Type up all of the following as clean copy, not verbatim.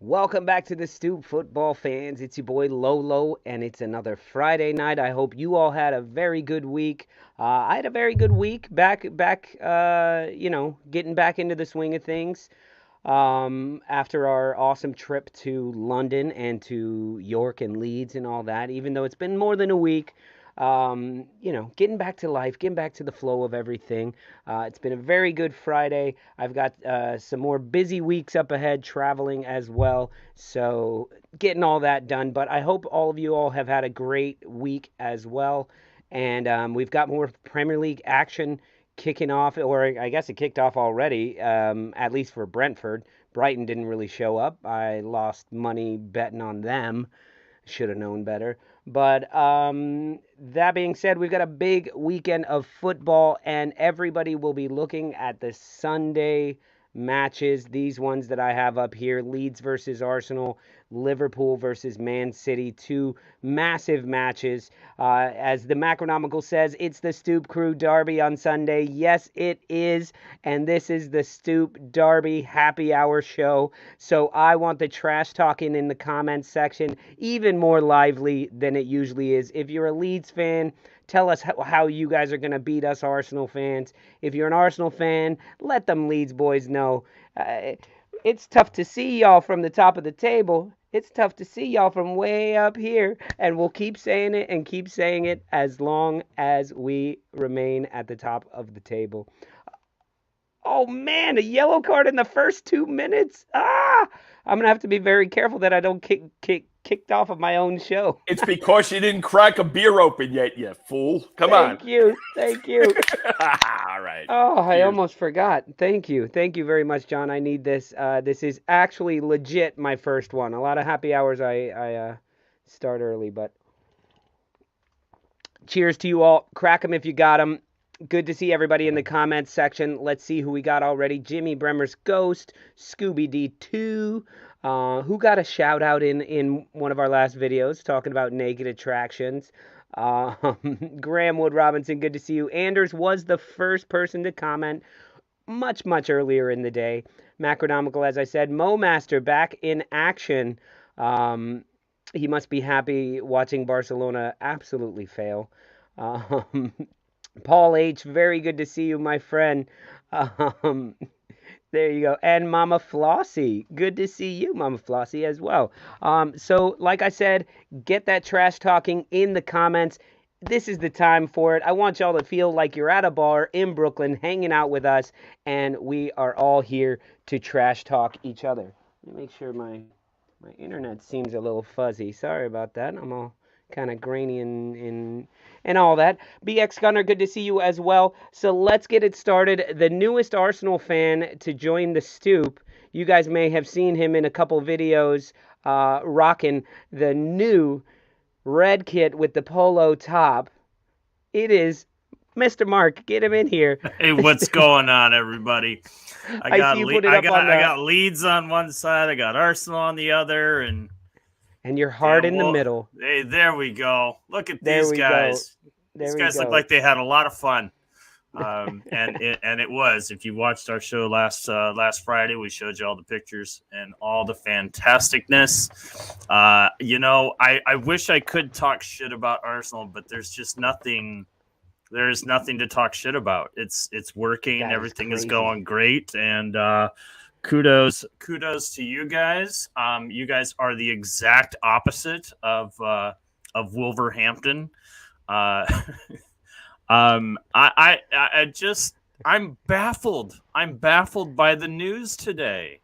Welcome back to the Stoop football fans. It's your boy Lolo, and it's another Friday night. I hope you all had a very good week. I had a very good week. Getting back into the swing of things after our awesome trip to London and to York and Leeds and all that. Even though it's been more than a week, getting back to life, getting back to the flow of everything. It's been a very good Friday. I've got some more busy weeks up ahead, traveling as well. So getting all that done. But I hope all of you all have had a great week as well. And we've got more Premier League action kicking off, or I guess it kicked off already, at least for Brentford. Brighton didn't really show up. I lost money betting on them. Should have known better. But that being said, we've got a big weekend of football, and everybody will be looking at the Sunday matches. These ones that I have up here: Leeds versus Arsenal, Liverpool versus Man City. Two massive matches. As the Macronomical says, it's the Stoop Crew Derby on Sunday. Yes, it is. And this is the Stoop Derby Happy Hour show. So I want the trash talking in the comments section even more lively than it usually is. If you're a Leeds fan, tell us how you guys are going to beat us Arsenal fans. If you're an Arsenal fan, let them Leeds boys know. It's tough to see y'all from the top of the table. It's tough to see y'all from way up here. And we'll keep saying it and keep saying it as long as we remain at the top of the table. Oh man, a yellow card in the first 2 minutes. I'm gonna have to be very careful that I don't kicked off of my own show. It's because you didn't crack a beer open yet, you fool. Come on. Thank you. All right. Oh, I Cheers. almost forgot. Thank you very much, John. I need this. This is actually legit my first one. A lot of happy hours. I start early, but cheers to you all. Crack 'em if you got 'em. Good to see everybody in the comments section. Let's see who we got already. Jimmy Bremer's Ghost, Scooby D2, who got a shout out in one of our last videos talking about naked attractions. Graham Wood Robinson, good to see you. Anders was the first person to comment much earlier in the day. Macronomical, as I said. Mo Master back in action. He must be happy watching Barcelona absolutely fail. Paul H., very good to see you, my friend. Um, there you go. And Mama Flossie, good to see you, Mama Flossie, as well. So, like I said, get that trash talking in the comments. This is the time for it. I want y'all to feel like you're at a bar in Brooklyn hanging out with us, and we are all here to trash talk each other. Let me make sure my internet seems a little fuzzy. Sorry about that. I'm all kind of grainy and all that. BX Gunner, good to see you as well. So let's get it started. The newest Arsenal fan to join the Stoop. You guys may have seen him in a couple videos rocking the new red kit with the polo top. It is Mr. Mark. Get him in here. Hey, what's going on, everybody? I got Leeds on one side, I got Arsenal on the other, and your heart in the middle. Hey, there we go. Look at these guys. These guys look like they had a lot of fun. And it was. If you watched our show last Friday, we showed you all the pictures and all the fantasticness. I wish I could talk shit about Arsenal, but there's just nothing. There's nothing to talk shit about. It's working. Everything is going great, and kudos to you guys. You guys are the exact opposite of Wolverhampton. I'm baffled. I'm baffled by the news today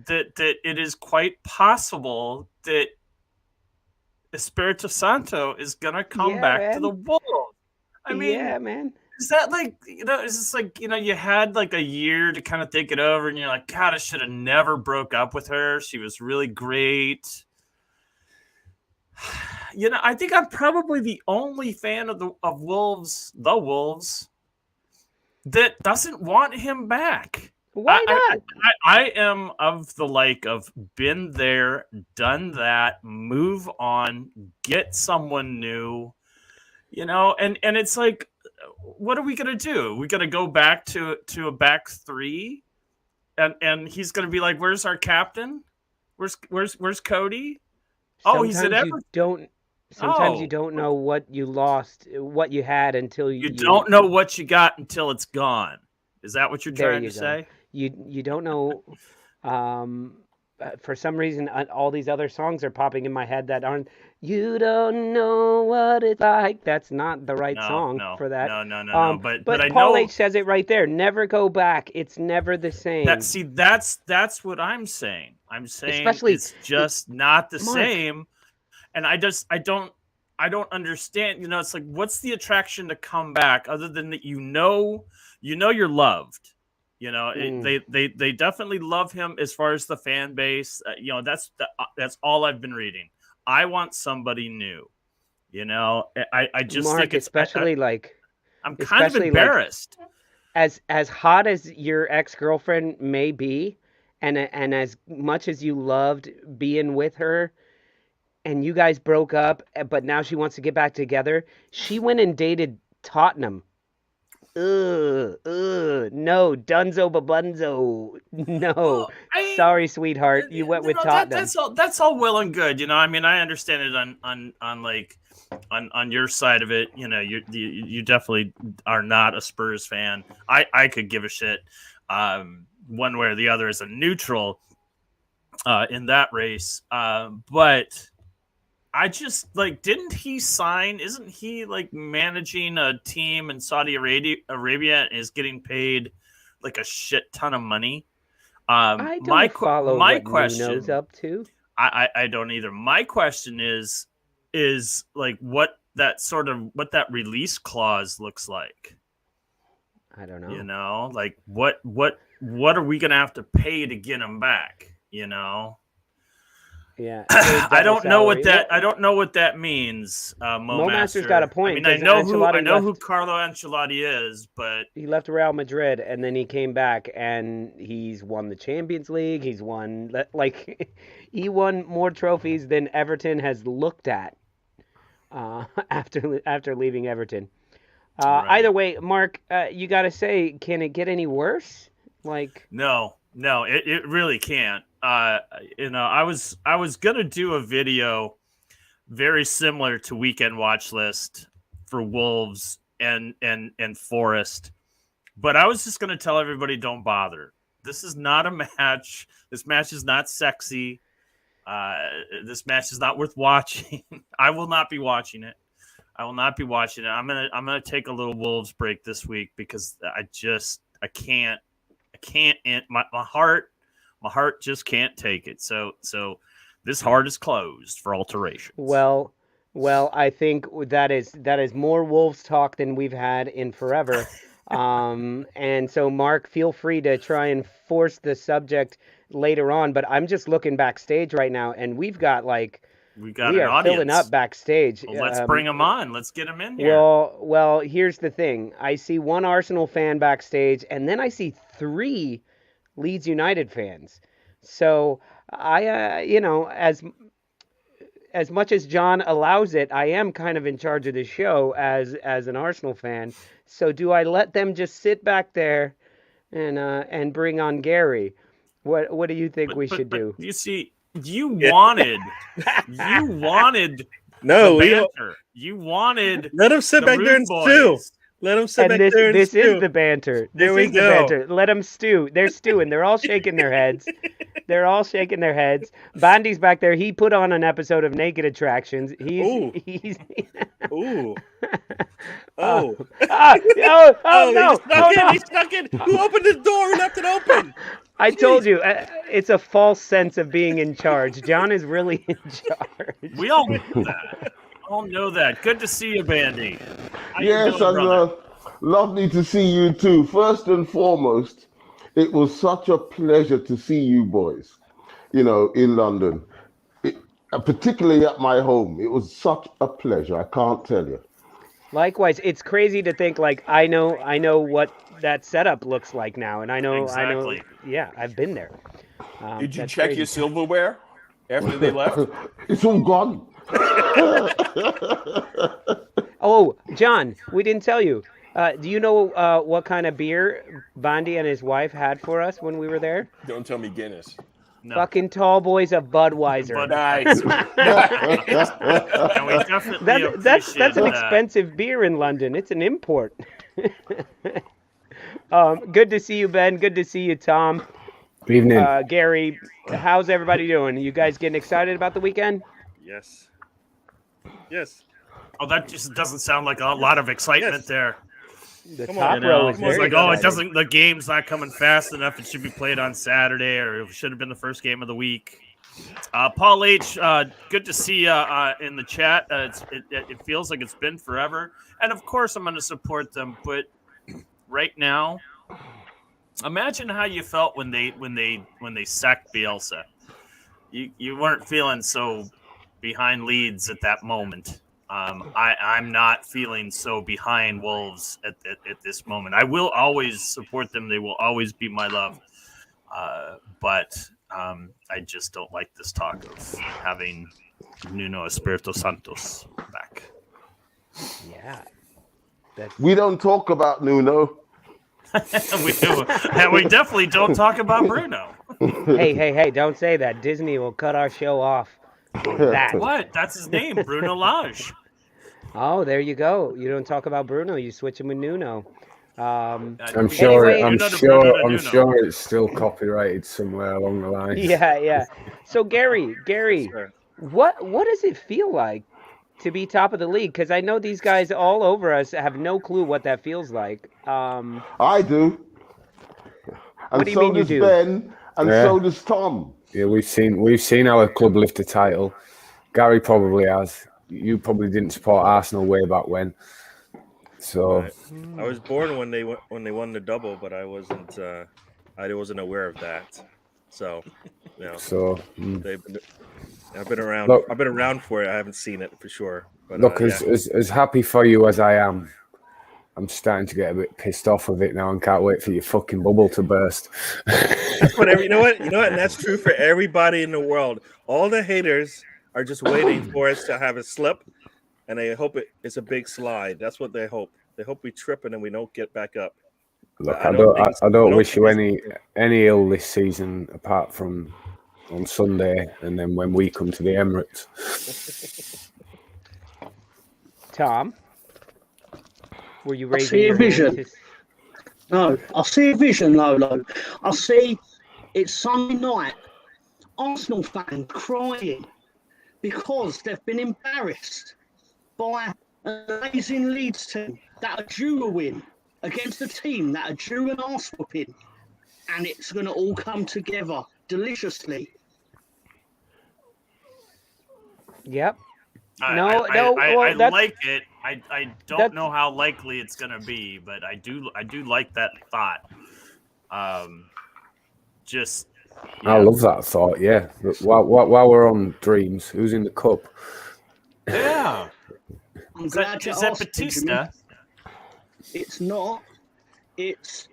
that it is quite possible that Espirito Santo is gonna come back to the Wolves. I mean, man. Is that like, is this like, you had like a year to kind of think it over and you're like, God, I should have never broke up with her. She was really great. I think I'm probably the only fan of the Wolves that doesn't want him back. Why not? I am of the of been there, done that, move on, get someone new, and it's like, what are we going to do? We're going to go back to a back three and he's going to be like, where's our captain? Where's Cody? Oh, he's at Everton. Sometimes you don't know what you lost, what you had until you don't know what you got until it's gone. Is that what you're trying to say? You don't know. For some reason, all these other songs are popping in my head that aren't. You don't know what it's like. That's not the right song for that. No. But I Paul know H says it right there. Never go back. It's never the same. That's what I'm saying. I'm saying especially, it's just not the same. And I don't understand. You know, it's like, what's the attraction to come back other than that you know you're loved. You know, they definitely love him as far as the fan base. You know, that's all I've been reading. I want somebody new. You know, I just Mark, think it's especially I'm kind of embarrassed. As hot as your ex-girlfriend may be, and as much as you loved being with her, and you guys broke up, but now she wants to get back together. She went and dated Tottenham. No, Dunzo Babunzo. No, well, sorry, sweetheart. You went with Tottenham. That's all well and good. You know, I mean, I understand it on your side of it. You know, you definitely are not a Spurs fan. I could give a shit one way or the other as a neutral in that race. But I just didn't he sign? Isn't he managing a team in Saudi Arabia and is getting paid a shit ton of money? I don't follow what Nuno's up to. I don't either. My question is what that release clause looks like. I don't know. You know, what are we gonna have to pay to get him back? You know. Yeah, I don't know what that means. Mo Master's got a point. I mean, I know who Carlo Ancelotti is, but he left Real Madrid and then he came back and he's won the Champions League. He's won he won more trophies than Everton has looked at after leaving Everton. Right. Either way, Mark, you got to say, can it get any worse? No, it really can't. You know, I was gonna do a video very similar to Weekend Watch List for Wolves and Forest, but I was just gonna tell everybody don't bother. This is not a match. This match is not sexy. This match is not worth watching. I will not be watching it. I'm gonna take a little Wolves break this week because I can't. My heart just can't take it. So this heart is closed for alterations. Well, I think that is more Wolves talk than we've had in forever. And so, Mark, feel free to try and force the subject later on. But I'm just looking backstage right now, and we are filling up backstage. Well, let's bring them on. Let's get them in here. Well, here's the thing. I see one Arsenal fan backstage, and then I see 3 Leeds United fans. So I, as much as John allows it, I am kind of in charge of the show as an Arsenal fan. So do I let them just sit back there and bring on Gary? What do you think we should do? You see, you wanted no banter. You wanted let him sit back there and stew. Let them sit back there and this stew. Is the banter. There we go. Let them stew. They're stewing. They're all shaking their heads. Bandy's back there. He put on an episode of Naked Attractions. He's Ooh. No! He snuck in. Who opened the door and left it open? I told you, it's a false sense of being in charge. John is really in charge. We all know that. Good to see you, Bandy. Yes, and lovely to see you too. First and foremost, it was such a pleasure to see you boys, in London, particularly at my home. It was such a pleasure. I can't tell you. Likewise, it's crazy to think I know what that setup looks like now, and I know. Yeah, I've been there. Did you check your silverware after they left? It's all gone. Oh, John, we didn't tell you. Do you know what kind of beer Bondi and his wife had for us when we were there? Don't tell me Guinness. No. Fucking tall boys of Budweiser. Nice. And we definitely appreciate that's an that. expensive beer in London. It's an import. Good to see you, Ben. Good to see you, Tom. Good evening. Gary, how's everybody doing? You guys getting excited about the weekend? Yes. Yes. Oh, that just doesn't sound like a lot of excitement there. The Come top on, row is It's very like, oh, it excited. doesn't. The game's not coming fast enough. It should be played on Saturday, or it should have been the first game of the week. Paul H, good to see you in the chat. It feels like it's been forever, and of course, I'm going to support them. But right now, imagine how you felt when they sacked Bielsa. You weren't feeling so behind Leeds at that moment. I'm not feeling so behind Wolves at this moment. I will always support them. They will always be my love. But I just don't like this talk of having Nuno Espirito Santos back. Yeah. We don't talk about Nuno. We do. And we definitely don't talk about Bruno. Hey, don't say that. Disney will cut our show off. That. What? That's his name, Bruno Lage. Oh, there you go. You don't talk about Bruno. You switch him with Nuno. I'm sure. Anyway, I'm Nuno. sure it's still copyrighted somewhere along the line. Yeah. So Gary, Sure. what does it feel like to be top of the league? Because I know these guys all over us have no clue what that feels like. I do. And What do you so mean you does do? Ben, and Yeah. so does Tom. Yeah, we've seen our club lift a title. Gary probably has. You probably didn't support Arsenal way back when. So Right. I was born when they won the double, but I wasn't aware of that. So, you know, I've been around. Look- I've been around for it. I haven't seen it for sure. But look, yeah. as happy for you as I am, I'm starting to get a bit pissed off with it now and can't wait for your fucking bubble to burst. That's what you know what, and that's true for everybody in the world. All the haters are just waiting for us to have a slip, and they hope it's a big slide. That's what they hope. They hope we trip and then we don't get back up. Look, I don't don't wish think you it's- any ill this season apart from on Sunday and then when we come to the Emirates. Tom, were you I raising see a your hand vision. to- No, I see a vision, Lolo. I see it's Sunday night. Arsenal fans crying because they've been embarrassed by an amazing Leeds team that are due a win against a team that are due an arse whooping. And it's going to all come together deliciously. Yep. I that's- like it. I don't know how likely it's going to be, but I do like that thought. Just I love that thought. Yeah. But while we're on dreams, who's in the cup? yeah. I'm Is glad you that asked, Batista? Benjamin. It's not. It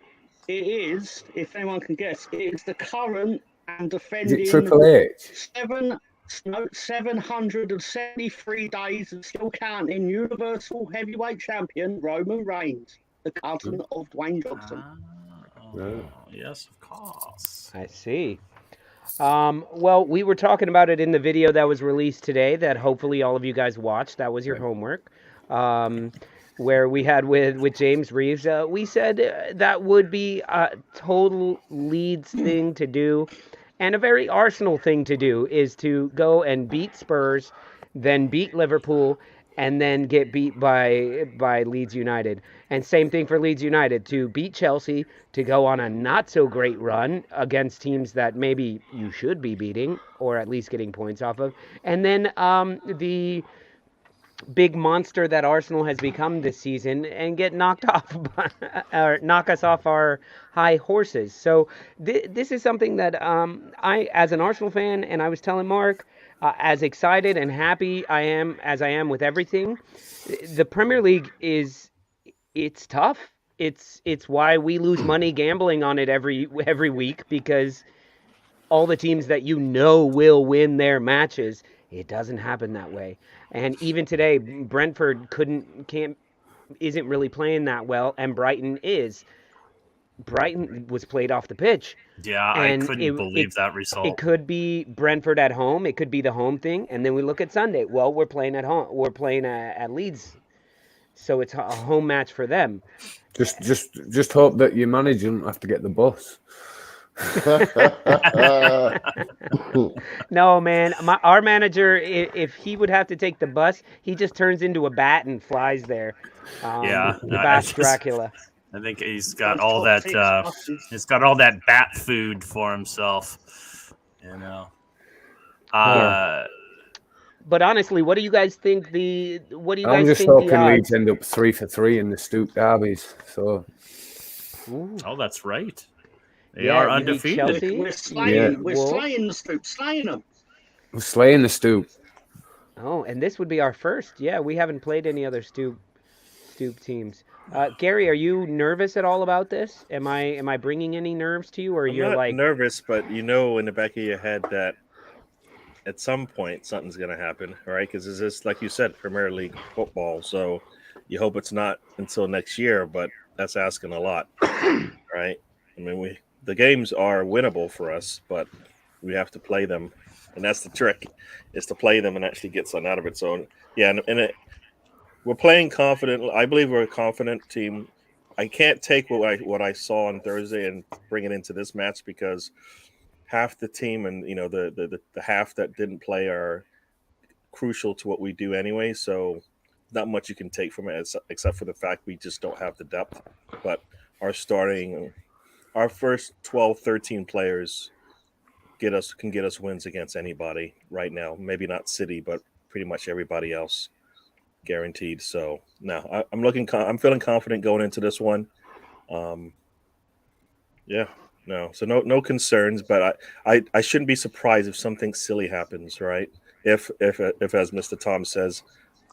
is, if anyone can guess, it is the current and Is defending it Triple H? 773 days and still counting Universal Heavyweight Champion Roman Reigns, the cousin of Dwayne Johnson. Yes, of course. I see. Well, we were talking about it in the video that was released today that hopefully all of you guys watched. That was your homework. Where we had with James Reeves. We said that would be a total Leeds thing to do. And a very Arsenal thing to do is to go and beat Spurs, then beat Liverpool, and then get beat by Leeds United. And same thing for Leeds United, to beat Chelsea, to go on a not-so-great run against teams that maybe you should be beating, or at least getting points off of. And then the big monster that Arsenal has become this season and get knocked off or knock us off our high horses. So this is something that I, as an Arsenal fan, and I was telling Mark, as excited and happy I am with everything. The Premier League it's tough. It's why we lose money gambling on it every week, because all the teams that will win their matches, it doesn't happen that way. And even today, Brentford isn't really playing that well, and Brighton is. Brighton was played off the pitch. Yeah, And I couldn't believe that result. It could be Brentford at home. It could be the home thing. And then we look at Sunday. Well, we're playing at home. We're playing at Leeds. So it's a home match for them. Just hope that your manager doesn't have to get the bus. No, man. Our manager, if he would have to take the bus, he just turns into a bat and flies there. The Bat Dracula. I think he's got all that. He's got all that bat food for himself. You know. But honestly, what do you guys think? I'm just hoping Leeds end up 3 for 3 in the Stoop derbies. So. Ooh. Oh, that's right. They are undefeated. We're slaying the Stoop, slaying them. We're slaying the Stoop. Oh, and this would be our first. Yeah, we haven't played any other Stoop teams. Gary, are you nervous at all about this? Am I bringing any nerves to you, or you're like nervous, but you know in the back of your head that at some point something's going to happen, right? Because it's just like you said, Premier League football. So you hope it's not until next year, but that's asking a lot, right? I mean, the games are winnable for us, but we have to play them, and that's the trick, is to play them and actually get something out of it. So yeah, we're playing confident. I believe we're a confident team. I can't take what I saw on Thursday and bring it into this match because half the team and the half that didn't play are crucial to what we do anyway. So not much you can take from it except for the fact we just don't have the depth. But our first 12, 13 players can get us wins against anybody right now. Maybe not City, but pretty much everybody else. Guaranteed. So no, I'm feeling confident going into this one. So no concerns, but I shouldn't be surprised if something silly happens, right? If as Mr. Tom says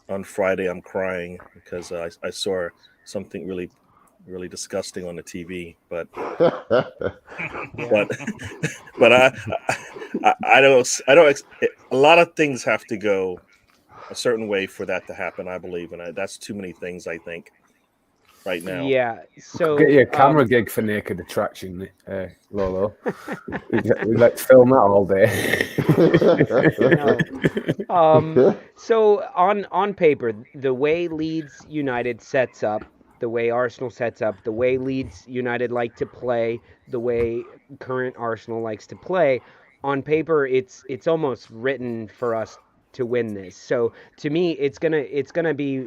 on Friday, I'm crying because I saw something really, really disgusting on the TV, but I don't. A lot of things have to go a certain way for that to happen, I believe, and that's too many things, I think, right now. Yeah, so get you a camera gig for Naked Attraction, Lolo. Let's film that all day. So on paper, the way Leeds United sets up, the way Arsenal sets up, the way Leeds United like to play, the way current Arsenal likes to play, on paper, it's almost written for us to win this. So to me, it's gonna be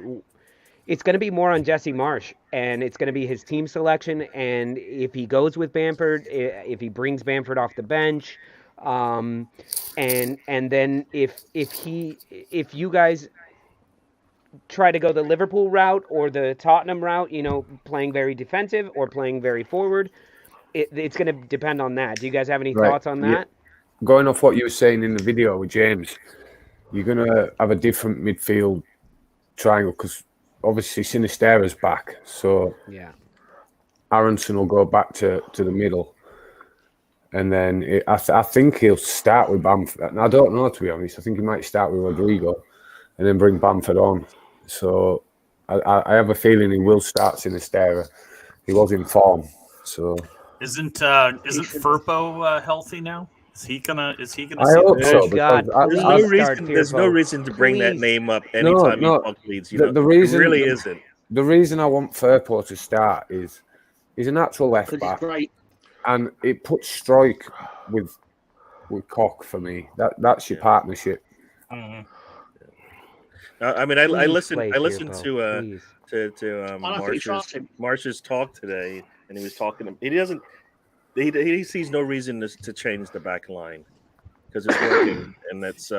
more on Jesse Marsch, and it's gonna be his team selection. And if he goes with Bamford, if he brings Bamford off the bench, and then if you guys try to go the Liverpool route or the Tottenham route, playing very defensive or playing very forward, it's gonna depend on that. Do you guys have any thoughts on that? Going off what you were saying in the video with James, you're going to have a different midfield triangle because obviously Sinisterra's back. So yeah, Aronson will go back to the middle. And then I think he'll start with Bamford. And I don't know, to be honest. I think he might start with Rodrigo and then bring Bamford on. So I have a feeling he will start Sinisterra. He was in form. So isn't Firpo healthy now? Is he gonna? I hope so. There's no reason to bring that name up anytime you talk Leeds. The reason it really isn't. The reason I want Firpo to start is he's a natural left back, and it puts Strike with Koch for me. That's your partnership. Mm-hmm. I mean, I listened to Marsch's talk today, and he was talking. He sees no reason to change the back line because it's working, and it's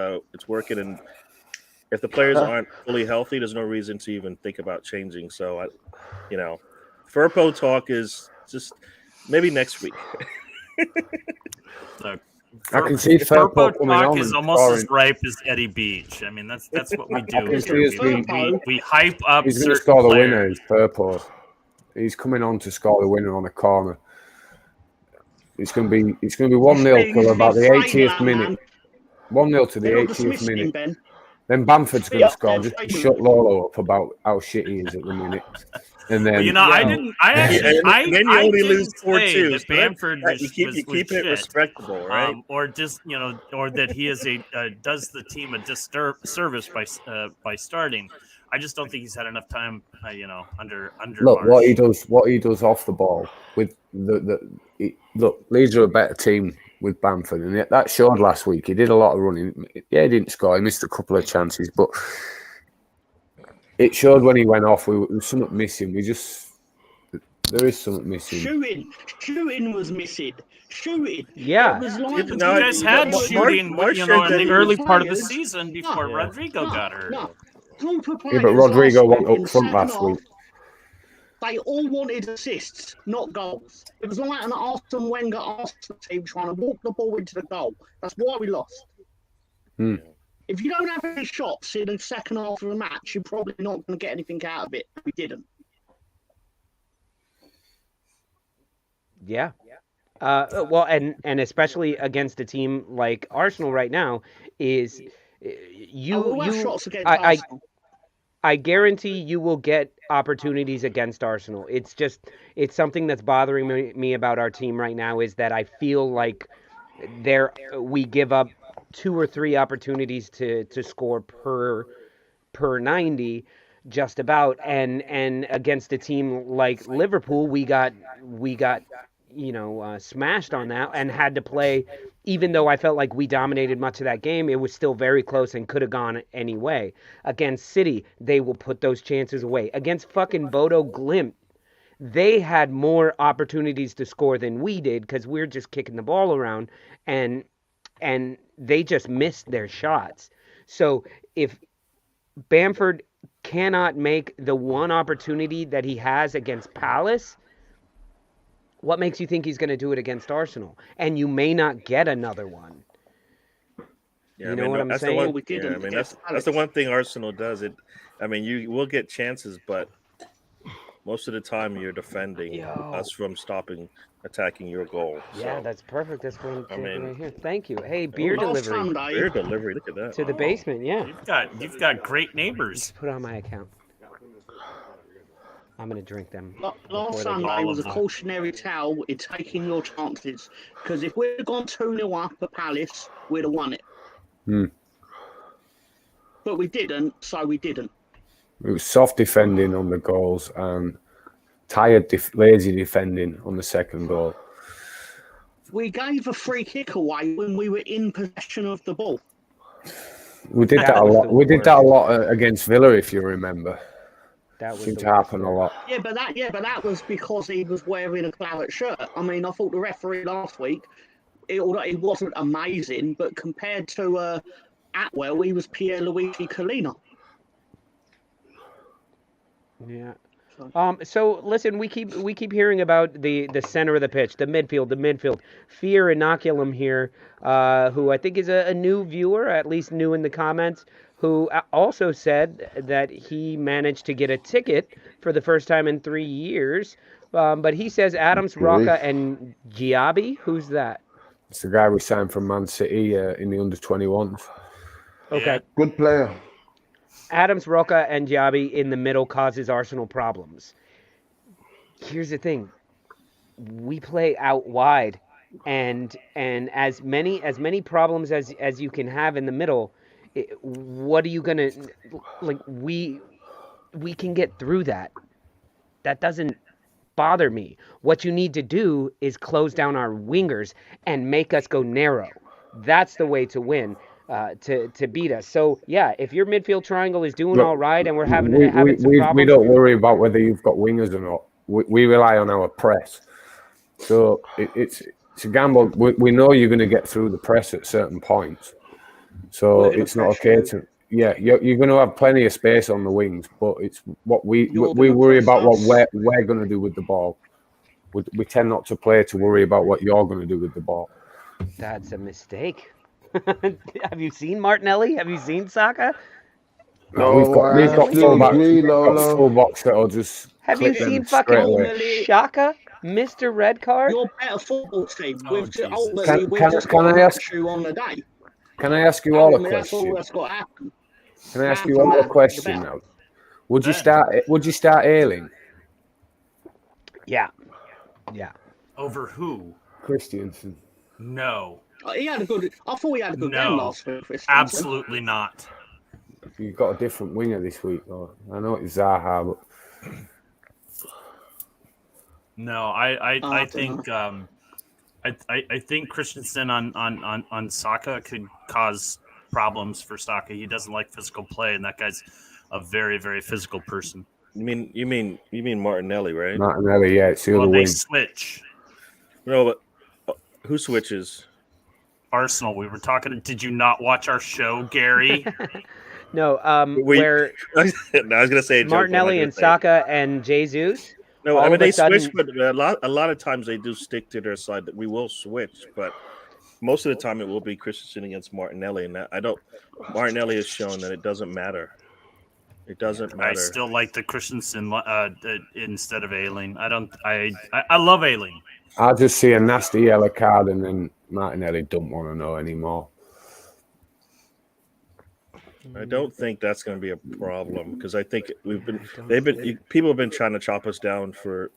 working. And if the players aren't fully healthy, there's no reason to even think about changing. So, Firpo talk is just maybe next week. I can see Firpo talk is almost as ripe as Eddie Beach. I mean, that's what we do. We hype up. He's going to score the winner. Is Firpo. He's coming on to score the winner on a corner. It's going to be 1-0 till about the 80th minute. 1-0 to the 80th minute. Then Bamford's going to Yeah, score. Just shut Lolo up about how shit he is at the minute. And then, You know, I didn't. I actually. and then you I only didn't lose say 4-2. that So Bamford that, was you keep it shit. respectable, right? Or just or that he is does the team a disservice by starting. I just don't think he's had enough time, under. look Marsh. what he does off the ball with look, Leeds are a better team with Bamford, and that showed last week. He did a lot of running. Yeah, he didn't score. He missed a couple of chances, but it showed when he went off. There was something missing. There is something missing. Shooting was missing. Shooting. Yeah. It was like You guys had shooting, Marsh in said the that early part of the players- season before Rodrigo got hurt. No. Group of Yeah, but players Rodrigo last went week in up front second last half, week. They all wanted assists, not goals. It was like an Arsene Wenger Arsenal team trying to walk the ball into the goal. That's why we lost. If you don't have any shots in the second half of the match, you're probably not going to get anything out of it. We didn't. Yeah. Well, and especially against a team like Arsenal right now, is We'll have shots against I Arsenal. I guarantee you will get opportunities against Arsenal. It's something that's bothering me about our team right now, is that I feel like we give up 2 or 3 opportunities to score per 90, just about, and against a team like Liverpool, we got smashed on that and had to play. Even though I felt like we dominated much of that game, it was still very close and could have gone any way. Against City, they will put those chances away. Against fucking Bodo Glimt, they had more opportunities to score than we did because we're just kicking the ball around, and they just missed their shots. So if Bamford cannot make the one opportunity that he has against Palace, what makes you think he's going to do it against Arsenal? And you may not get another one. Yeah, You know what I'm that's saying? The one, We yeah, didn't I mean, against that's the one thing Arsenal does. You will get chances, but most of the time you're defending us from attacking your goal. Yeah, So, that's perfect. That's what I'm thinking mean- right here. Thank you. Hey, beer Last delivery Sunday, beer delivery, look at that. to the basement. Yeah, You've got great neighbors. put on my account. I'm gonna drink them. last before they Sunday get- was a cautionary tale in taking your chances. Because if we'd gone 2-0 up at Palace, we'd have won it. But we didn't, so we didn't. It was soft defending on the goals and tired, lazy defending on the second goal. We gave a free kick away when we were in possession of the ball. We did that a was lot. the We did that a worst. lot against Villa, if you remember. That was Seemed the to happen worst. a lot. Yeah, but that was because he was wearing a claret shirt. I mean, I thought the referee last week, although it wasn't amazing, but compared to Atwell, he was Pierluigi Collina. Yeah. So listen, we keep hearing about the center of the pitch, the midfield. Fear Inoculum here, who I think is a new viewer, at least new in the comments, who also said that he managed to get a ticket for the first time in 3 years. But he says Adams, Rocca, and Giabi. Who's that? It's the guy we signed from Man City in the under-21s. Okay. Good player. Adams, Roca, and Giabi in the middle causes Arsenal problems. Here's the thing: we play out wide, and as many problems as you can have in the middle, what are you gonna like? We can get through that. That doesn't bother me. What you need to do is close down our wingers and make us go narrow. That's the way to win. To beat us. So yeah, if your midfield triangle is doing all right and we're having some problems, we don't worry about whether you've got wingers or not. We rely on our press. So it's a gamble. We know you're going to get through the press at certain points. So it's not okay to you're going to have plenty of space on the wings, but it's what we worry about what we're going to do with the ball. We tend not to play to worry about what you're going to do with the ball. That's a mistake. Have you seen Martinelli? Have you seen Saka? No, we've got fullbacks that'll just. Have you seen fucking Shaka, Mr. Red Card? You're a better football team. Can I ask you all a question? That's all that's got to happen. Can I ask you one more question now? Would you start Ailing? Yeah. Over who? Christiansen. No. He had a good. I thought he had a good game last week. Christiansen. Absolutely not. You've got a different winger this week, though. I know it's Zaha, but no, I think I think Christensen on Saka could cause problems for Saka. He doesn't like physical play, and that guy's a very, very physical person. You mean Martinelli, right? Martinelli, yeah, it's the other They wing. switch. No, but who switches? Arsenal. We were talking. Did you not watch our show, Gary? No, where I was gonna say Martinelli and Saka and Jesus. No, I mean they switch, but a lot of times they do stick to their side. That we will switch, but most of the time it will be Christensen against Martinelli, and Martinelli has shown that it doesn't matter. It doesn't matter. I still like the Christensen instead of Ailing. I love Ailing. I just see a nasty yellow card, and then Martinelli don't want to know anymore. I don't think that's going to be a problem because I think people have been trying to chop us down for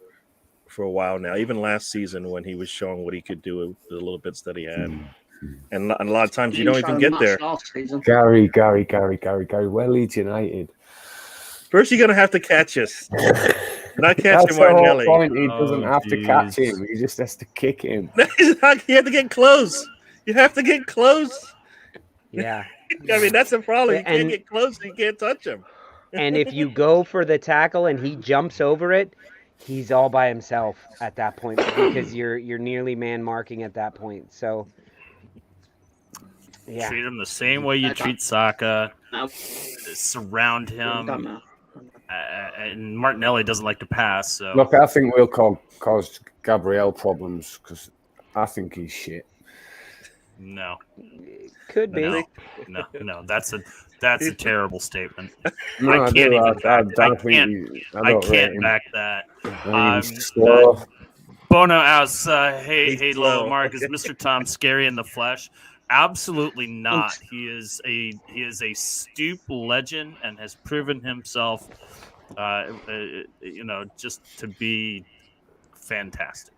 a while now. Even last season when he was showing what he could do with the little bits that he had, and a lot of times you don't even get there. Gary, we're Leeds United. First, you're going to have to catch us. Not catching That's Martinelli. The whole point. He doesn't have to catch him. He just has to kick him. You have to get close. You have to get close. Yeah. I mean, that's the problem. You can't get close. You can't touch him. And if you go for the tackle and he jumps over it, he's all by himself at that point because you're nearly man marking at that point. So, yeah. Treat him the same way you treat Saka. Surround him. And Martinelli doesn't like to pass. So look, I think we'll cause Gabriel problems because I think he's shit. No, could be. No. That's a terrible statement. No, I can't even. I can't back that. Bono asks, "Hey, Lolo, Mark, is Mr. Tom scary in the flesh?" Absolutely not. He is a Stoop legend and has proven himself, just to be fantastic.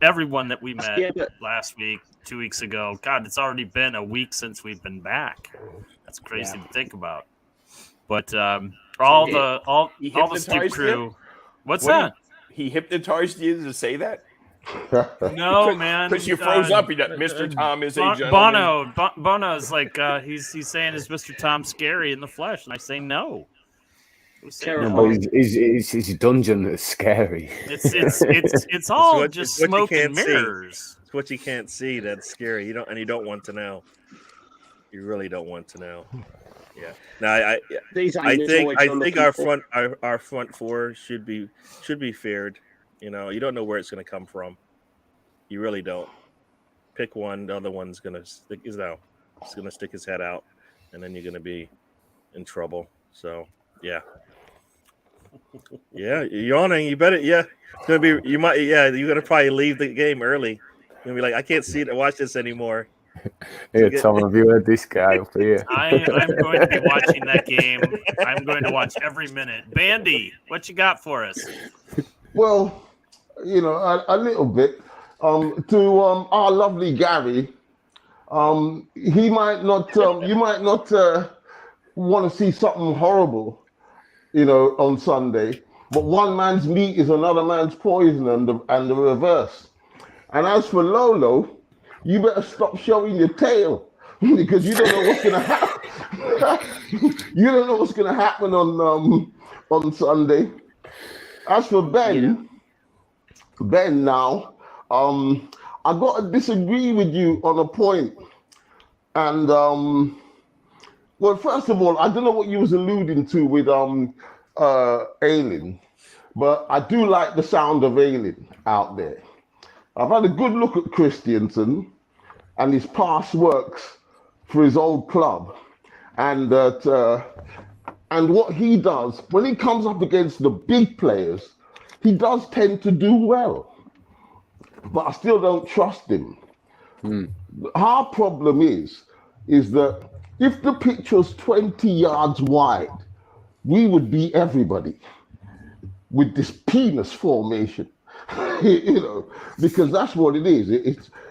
Everyone that we met last week, 2 weeks ago. God, it's already been a week since we've been back. That's crazy to think about. But all the Stoop crew. What's that? He hypnotized you to say that? No, man. Because you froze up. Mr. Tom is a gentleman. Bono's like he's saying, is Mr. Tom scary in the flesh? And I say no. But his dungeon is scary. It's all just smoke and mirrors. It's what you can't see that's scary. You don't want to know. You really don't want to know. Yeah. Now I think our front four should be feared. You don't know where it's going to come from. You really don't. Pick one. The other one's going to stick his out. It's going to stick his head out, and then you're going to be in trouble. So yeah. Yeah, you're yawning. You better. Yeah, it's gonna be. You might. Yeah, you're gonna probably leave the game early. You're gonna be like, I can't see it. Watch this anymore. Here, Tom, have you heard this guy up here? I'm going to be watching that game. I'm going to watch every minute. Bandy, what you got for us? Well, a little bit. To our lovely Gary, he might not. You might not want to see something horrible. On Sunday, but one man's meat is another man's poison, and the reverse. And as for Lolo, you better stop showing your tail because you don't know what's going to happen. You don't know what's going to happen on Sunday. As for Ben, now, I got to disagree with you on a point, and well, first of all, I don't know what you was alluding to with Ailing, but I do like the sound of Ailing out there. I've had a good look at Christiansen and his past works for his old club, and what he does when he comes up against the big players, he does tend to do well, but I still don't trust him. Our problem is is that if the pitch was 20 yards wide, we would beat everybody with this penis formation, because that's what it is.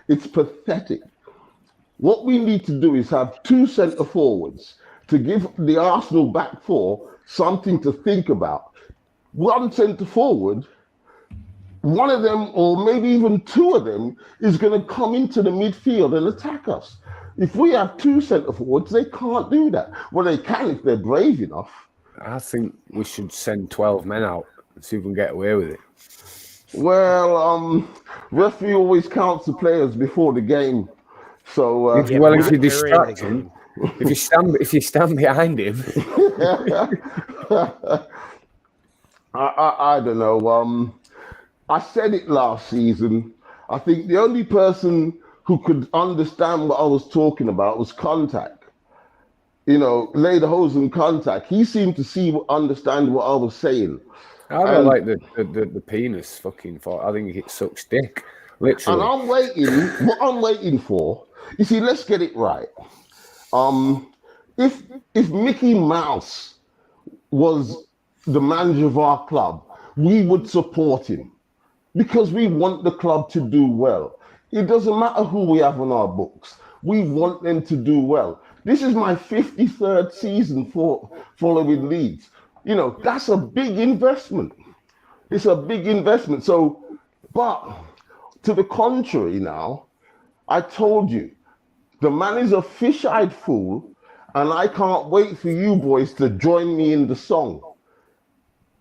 It's pathetic. What we need to do is have two centre forwards to give the Arsenal back four something to think about. One centre forward, one of them, or maybe even two of them, is going to come into the midfield and attack us. If we have two centre forwards, they can't do that. Well, they can if they're brave enough. I think we should send 12 men out and see if we can get away with it. Well, referee always counts the players before the game. So if you distract him, if you stand behind him, I don't know. I said it last season. I think the only person who could understand what I was talking about was Contact. Lay the hose in Contact. He seemed to understand what I was saying. I don't like the penis fucking for. I think it sucks dick, literally. And I'm waiting. What I'm waiting for. You see, let's get it right. If Mickey Mouse was the manager of our club, we would support him because we want the club to do well. It doesn't matter who we have on our books. We want them to do well. This is my 53rd season following Leeds. That's a big investment. It's a big investment. So, but to the contrary now, I told you, the man is a fish-eyed fool, and I can't wait for you boys to join me in the song.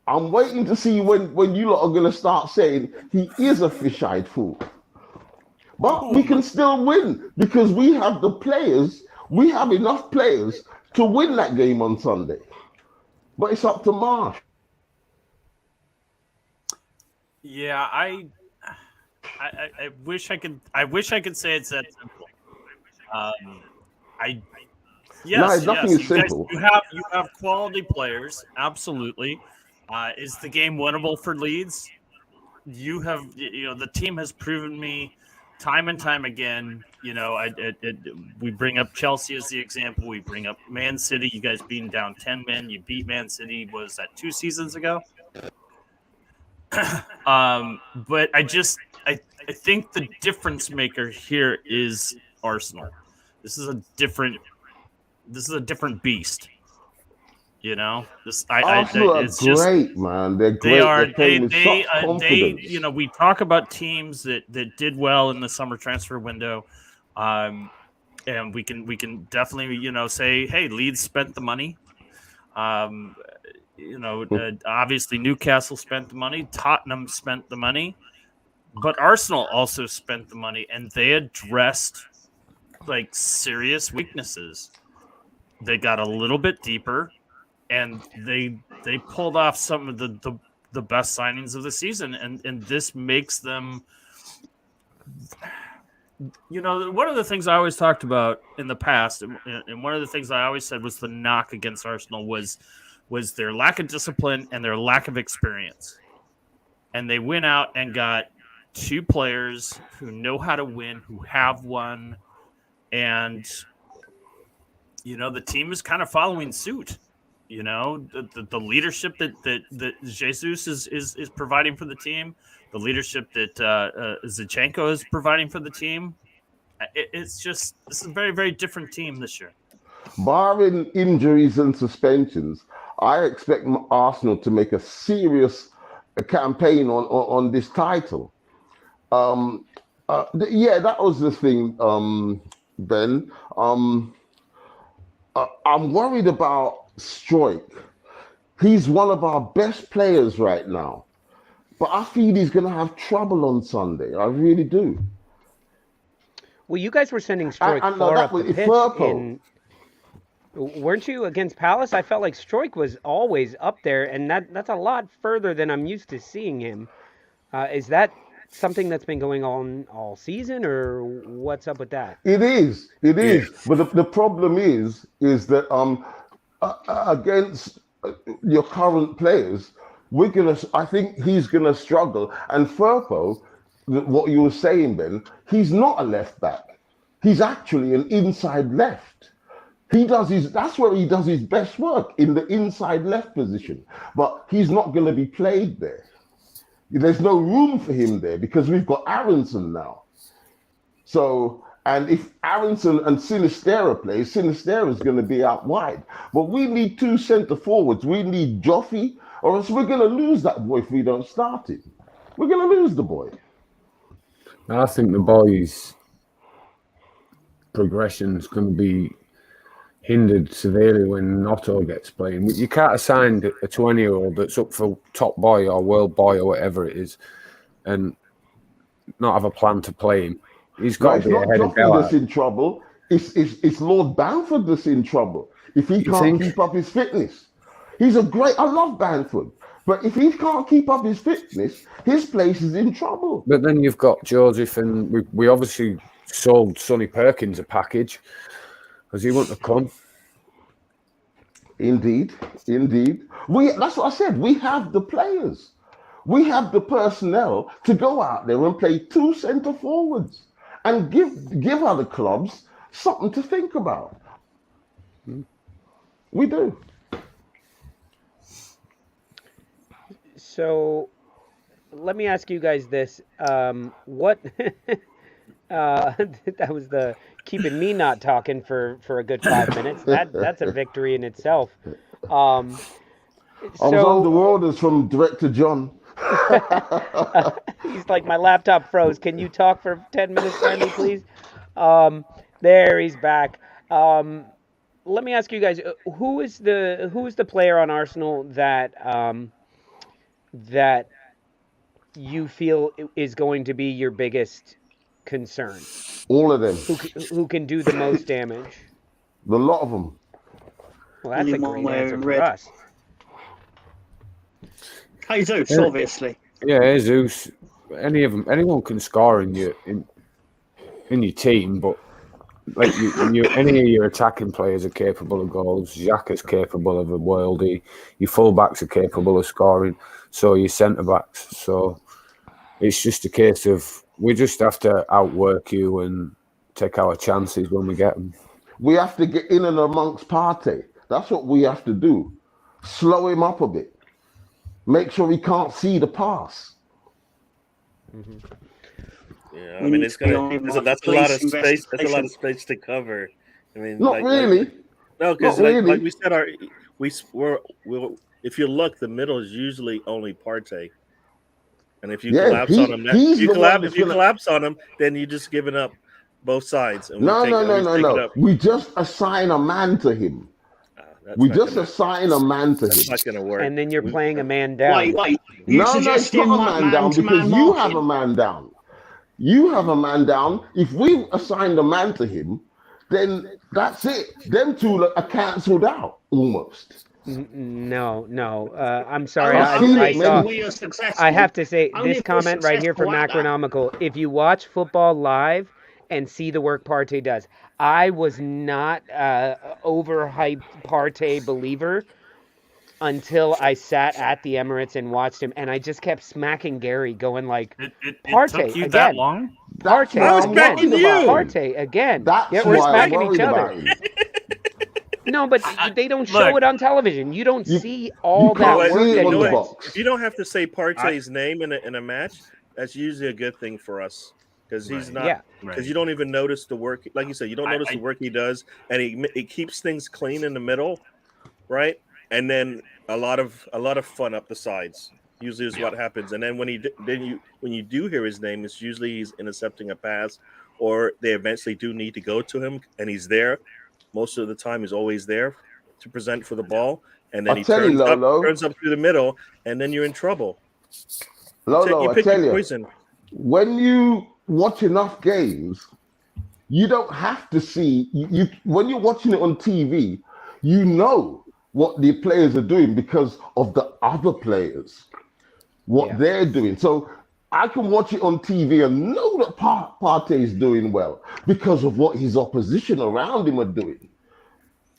I'm waiting to see when you lot are going to start saying he is a fish-eyed fool. But we can still win because we have the players. We have enough players to win that game on Sunday. But it's up to Marsh. Yeah, I wish I could. I wish I could say it's that simple. Nothing is simple. You have quality players, absolutely. Is the game winnable for Leeds? The team has proven me time and time again. We bring up Chelsea as the example. We bring up Man City. You guys being down 10 men. You beat Man City. Was that 2 seasons ago? But I think the difference maker here is Arsenal. This is a different beast. Arsenal are great, man. They're great. They are. They we talk about teams that did well in the summer transfer window, and we can definitely say, hey, Leeds spent the money. Obviously Newcastle spent the money, Tottenham spent the money, but Arsenal also spent the money, and they addressed serious weaknesses. They got a little bit deeper, and they pulled off some of the best signings of the season, and this makes them. One of the things I always talked about in the past, and one of the things I always said was the knock against Arsenal was their lack of discipline and their lack of experience. And they went out and got 2 players who know how to win, who have won, and the team is kind of following suit. The leadership that Jesus is providing for the team, the leadership that Zinchenko is providing for the team. This is a very, very different team this year. Barring injuries and suspensions, I expect Arsenal to make a serious campaign on this title. That was the thing, Ben. I'm worried about Struijk. He's one of our best players right now, but I feel he's going to have trouble on Sunday. I really do. Well, you guys were sending Struijk far up the pitch. Weren't you against Palace? I felt like Struijk was always up there, and that's a lot further than I'm used to seeing him. Is that something that's been going on all season, or what's up with that? It is. But the problem is that against your current players, I think he's gonna struggle. And Firpo, what you were saying, Ben, he's not a left back. He's actually an inside left. That's where he does his best work, in the inside left position. But he's not going to be played there. There's no room for him there because we've got Aronson now. So, and if Aronson and Sinistera play, Sinistera is going to be out wide. But we need 2 centre forwards. We need Joffy, or else we're going to lose that boy if we don't start him. We're going to lose the boy. I think the boys' progression is going to be hindered severely when Otto gets playing. You can't assign a 20-year-old that's up for top boy or world boy or whatever it is and not have a plan to play him. He's got to be ahead of Gallagher. It's not Joffrey that's in trouble. It's Lord Bamford that's in trouble. If he can't keep up his fitness. I love Bamford. But if he can't keep up his fitness, his place is in trouble. But then you've got Joseph, and we obviously sold Sonny Perkins a package because he wouldn't have come. Indeed. That's what I said. We have the players. We have the personnel to go out there and play 2 centre forwards and give other clubs something to think about. We do. So let me ask you guys this. What that was the keeping me not talking for a good 5 minutes. That's a victory in itself. I was under orders from Director John. He's like, my laptop froze. Can you talk for 10 minutes, Randy, please? There, he's back. Let me ask you guys, who is the player on Arsenal that you feel is going to be your biggest concern? All of them. Who can do the most damage? The lot of them. Well, that's a great answer for us. Jesus, obviously. Yeah, Jesus. Anyone can score in your team, but like any of your attacking players are capable of goals. Xhaka's capable of a worldie. Your fullbacks are capable of scoring. So your centre backs. So it's just a case of we just have to outwork you and take our chances when we get them. We have to get in and amongst Partey. That's what we have to do. Slow him up a bit. Make sure he can't see the pass. Mm-hmm. Yeah, I mean that's a lot of space. That's a lot of space to cover. I mean, not really. No, because like we said, if you look, the middle is usually only Partey, and if you collapse on him, if you collapse on him, then you're just giving up both sides. And no. We just assign a man to him. Assign a man to him. That's not going to work. And then you're playing a man down. Wait. No, it's not a man down because you have a man down. You have a man down. If we assigned a man to him, then that's it. Them two are cancelled out almost. No. I'm sorry. I have to say this comment right here from Macronomical. If you watch football live and see the work Partey does, I was not overhyped Partey believer until I sat at the Emirates and watched him, and I just kept smacking Gary, going like, Partey it took you again. That long? Partey again. Partey again. We're smacking each other. No, but they don't show it on television. You don't see all that work. If you don't have to say Partey's name in a match, that's usually a good thing for us. Because he's not, because you don't even notice the work. Like you said, you don't notice the work he does, and he keeps things clean in the middle, right? And then a lot of fun up the sides. Usually is what happens. And then when you do hear his name, it's usually he's intercepting a pass, or they eventually do need to go to him, and he's there. Most of the time, he's always there to present for the ball, and then he turns up through the middle, and then you're in trouble. Lolo, I tell you, when you watch enough games, you don't have to see you when you're watching it on TV, you know what the players are doing because of the other players, they're doing. So I can watch it on TV and know that Partey is doing well because of what his opposition around him are doing.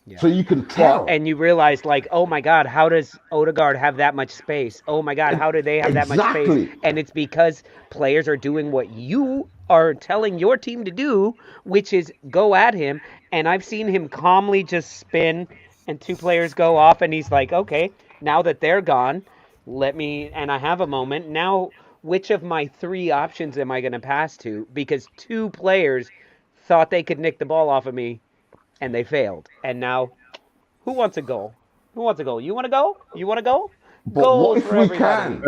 Yeah. So you can tell. And you realize, like, oh my God, how does Odegaard have that much space? Oh my God, how do they have that much space? Exactly. And it's because players are doing what you are telling your team to do, which is go at him. And I've seen him calmly just spin, and two players go off, and he's like, okay, now that they're gone, and I have a moment. Now, which of my three options am I going to pass to? Because two players thought they could nick the ball off of me, and they failed. And now, who wants a goal? Who wants a goal? You want to go? You want to go? But Goals what if for we everybody.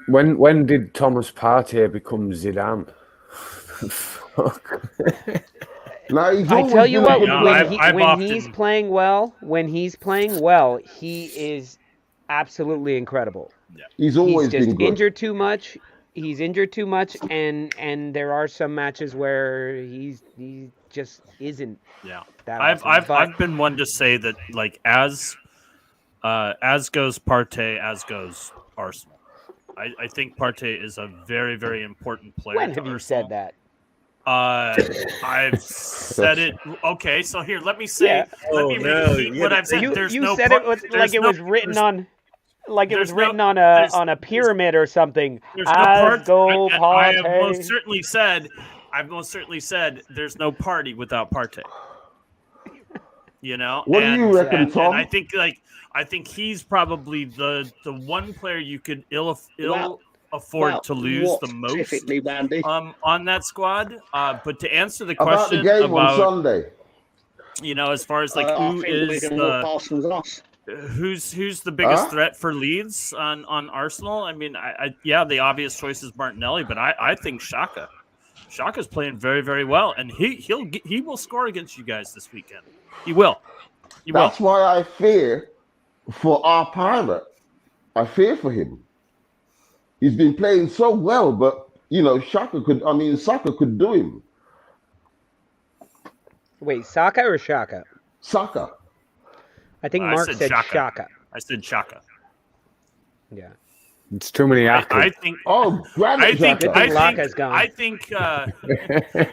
can? When did Thomas Partey become Zidane? Fuck. Now, he's I always tell you been a what, good Yeah, player. I've he's often- playing well, he is absolutely incredible. He's He's always just been good. injured too much. He's injured too much, and there are some matches where he just isn't. Yeah, That I've awesome. But I've been one to say that, like, as goes Partey, as goes Arsenal. I think Partey is a very, very important player. when to have you Arsenal. said that? I've said it. Okay, so here, let me say, Yeah. let me repeat what I've said. You There's you no said par- it was there's like it no- was written there's- on. Like it was there's no- written on there's- a pyramid or something. There's no As part. go I have most Partey. certainly said. I've most certainly said there's no party without Partey. You know. What do you reckon, and Tom? I think he's probably the one player you could ill afford to lose what the most specifically, Randy? on that squad. But to answer the About the question game on about, Sunday. you know, as far as like I who think is we're going to look Arsenal's ass. who's the biggest Huh? threat for Leeds on Arsenal? I mean, yeah, the obvious choice is Martinelli, but I think Xhaka. Xhaka's playing very, very well, and he will score against you guys this weekend. He will. He will. That's why I fear for our pirate. I fear for him. He's been playing so well, but Saka could do him. Wait, Saka or Shaka? Saka. I think I Mark said said Xhaka. Shaka. I said Xhaka. Yeah. It's too many I actors. think. Oh, Granit I think. Xhaka. Good thing I Laka's think. gone. I think.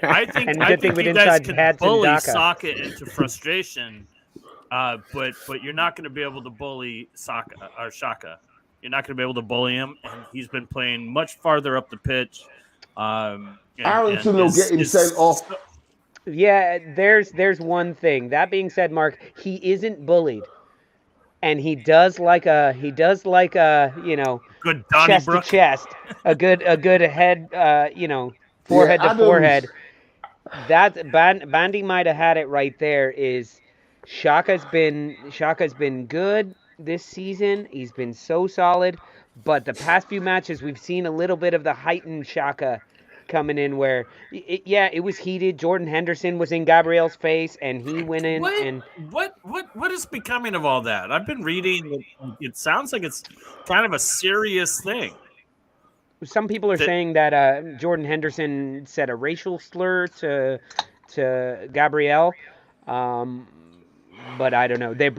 I think. And I good thing think we you didn't guys sign can Patson bully Daka. Saka into frustration, but you're not going to be able to bully Saka or Shaka. You're not going to be able to bully him, and he's been playing much farther up the pitch. Aronson will get him sent off. Yeah, there's one thing. That being said, Mark, he isn't bullied. And he does like a good chest to Donnybrook. chest, a good head, forehead to Adams. forehead. That Bandy might have had it right there. Is Shaka's been good this season. He's been so solid, but the past few matches we've seen a little bit of the heightened Shaka coming in where it was heated. Jordan Henderson was in Gabriel's face and he went in and What is becoming of all that? I've been reading. It sounds like it's kind of a serious thing. some people are saying that Jordan Henderson said a racial slur to Gabriel. But I don't know. They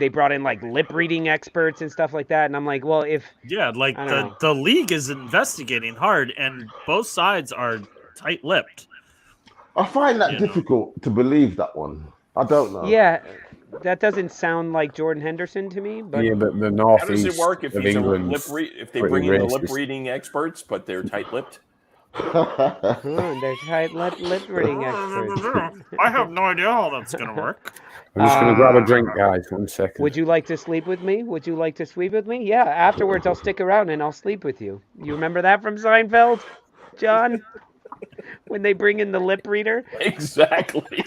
brought in like lip reading experts and stuff like that, and I'm like, well, if Like I don't know. the league is investigating hard, and both sides are tight-lipped. I find that difficult to believe that one. I don't know. Yeah, that doesn't sound like Jordan Henderson to me. But Yeah, but the How does northeast it work if of he's England, if they pretty bring in the racist. lip reading experts, but they're tight-lipped? they're tight lip reading experts. I have no idea how that's going to work. I'm just going to grab a drink, guys. 1 second. Would you like to sleep with me? Would you like to sleep with me? Yeah. Afterwards, I'll stick around and I'll sleep with you. You remember that from Seinfeld, John? When they bring in the lip reader, Exactly.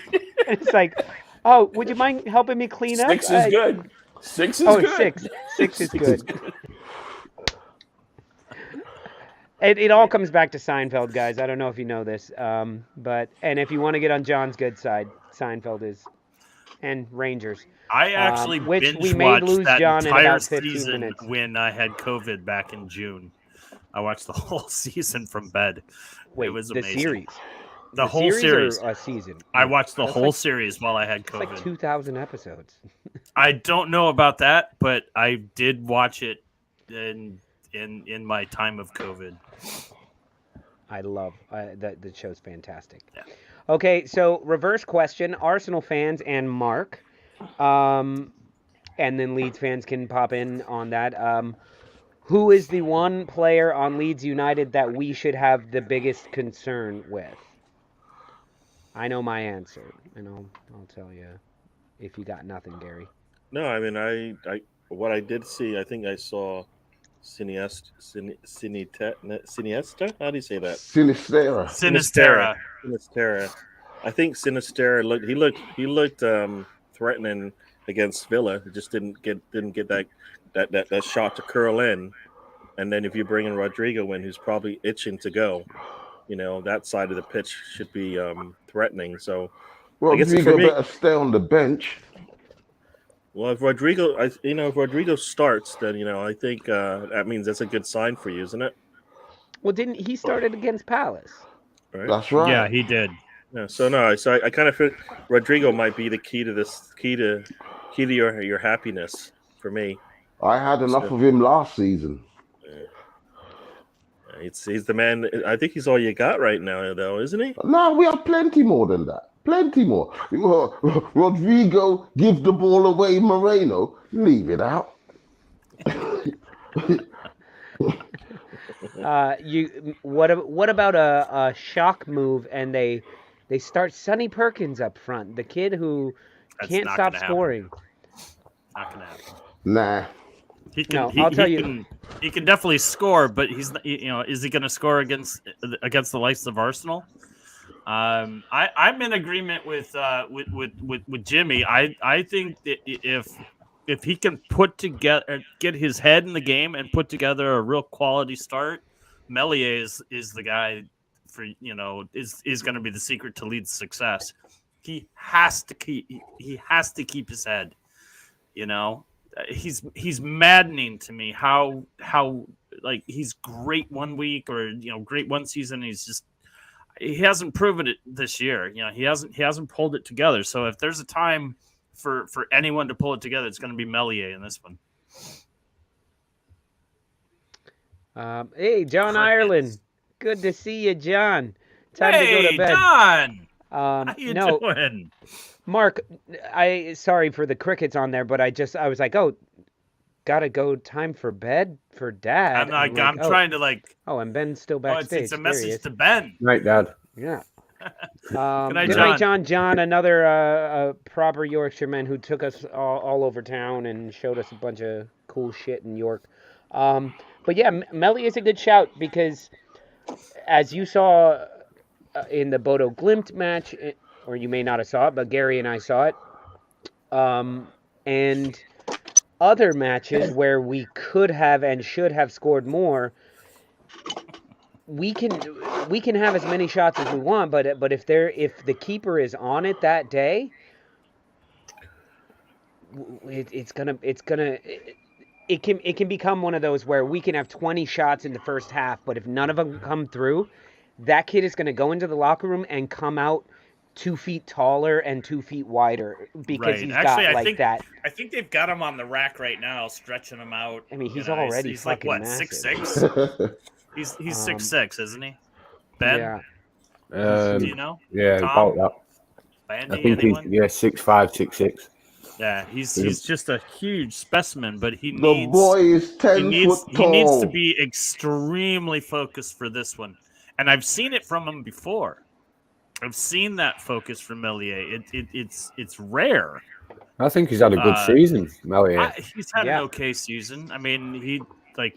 and it's like, oh, would you mind helping me clean up? 6 is good. 6 is Oh, good. six is good. It all comes back to Seinfeld, guys. I don't know if you know this, and if you want to get on John's good side, Seinfeld is, and Rangers. I actually which we binge may watched lose that John in entire about 15 season minutes. when I had COVID back in June. I watched the whole season from bed. Wait, it was the amazing. series. The whole series. Or a season. I watched the That's whole like- series while I had It's COVID. like 2,000 episodes. I don't know about that, but I did watch it in my time of COVID. I love the show's fantastic. Yeah. Okay, so reverse question: Arsenal fans and Mark, and then Leeds fans can pop in on that. Who is the one player on Leeds United that we should have the biggest concern with? I know my answer, and I'll tell you if you got nothing, Gary. No, I mean, I what I did see, I think I saw Siniesta. How do you say that? Sinistera. Sinistera. Sinistera. I think Sinistera looked threatening against Villa. He just didn't get that shot to curl in. And then if you bring in Rodrigo in, who's probably itching to go, that side of the pitch should be threatening. So I guess for Rodrigo me, better stay on the bench. well, if Rodrigo starts, then I think that means that's a good sign for you, isn't it? Well, didn't he started against Palace? Right? That's right. Yeah, he did. Yeah. So I kind of feel Rodrigo might be the key to your happiness for me. I had enough of him last season. He's the man. I think he's all you got right now, though, isn't he? No, we have plenty more than that. Plenty more. Rodrigo, give the ball away, Moreno. Leave it out. What about a shock move and they start Sonny Perkins up front, the kid who can't stop scoring. Not gonna happen. Nah. I'll tell you. He can definitely score, but he's is he going to score against the likes of Arsenal? I'm in agreement with Jimmy. I think that if he can get his head in the game and put together a real quality start, Meslier is the guy for is going to be the secret to Leeds' success. He has to keep his head. He's maddening to me how like he's great one week or great one season. He hasn't proven it this year. He hasn't pulled it together. So if there's a time for anyone to pull it together, it's going to be Meslier in this one. Hey, John Ireland, good to see you, John. Time to go to bed. John, how you doing? Mark, sorry for the crickets on there, but I was like, oh, gotta go, time for bed for Dad. I'm trying to and Ben's still backstage. It's a message to Ben. Night, Dad. Yeah. Good night, good night, John. John, another proper Yorkshireman who took us all over town and showed us a bunch of cool shit in York. But yeah, Melly is a good shout because, as you saw in the Bodo Glimt match, or you may not have saw it, but Gary and I saw it, and other matches where we could have and should have scored more. We can have as many shots as we want, but if the keeper is on it that day, it can become one of those where we can have 20 shots in the first half, but if none of them come through, that kid is going to go into the locker room and come out 2 feet taller and 2 feet wider because he's that. I think they've got him on the rack right now, stretching him out. I mean, he's already he's fucking like what, massive. 6'6"? He's 6'6", isn't he? Ben? Yeah. Do you know? Yeah, Tom? about that. Bandy, I think anyone? he's 6'5", 6'6". Yeah, he's just a huge specimen, but The boy is 10 foot tall. He needs to be extremely focused for this one. And I've seen it from him before. I've seen that focus from Meslier. It's rare. I think he's had a good season, Meslier. He's had an okay season. I mean, he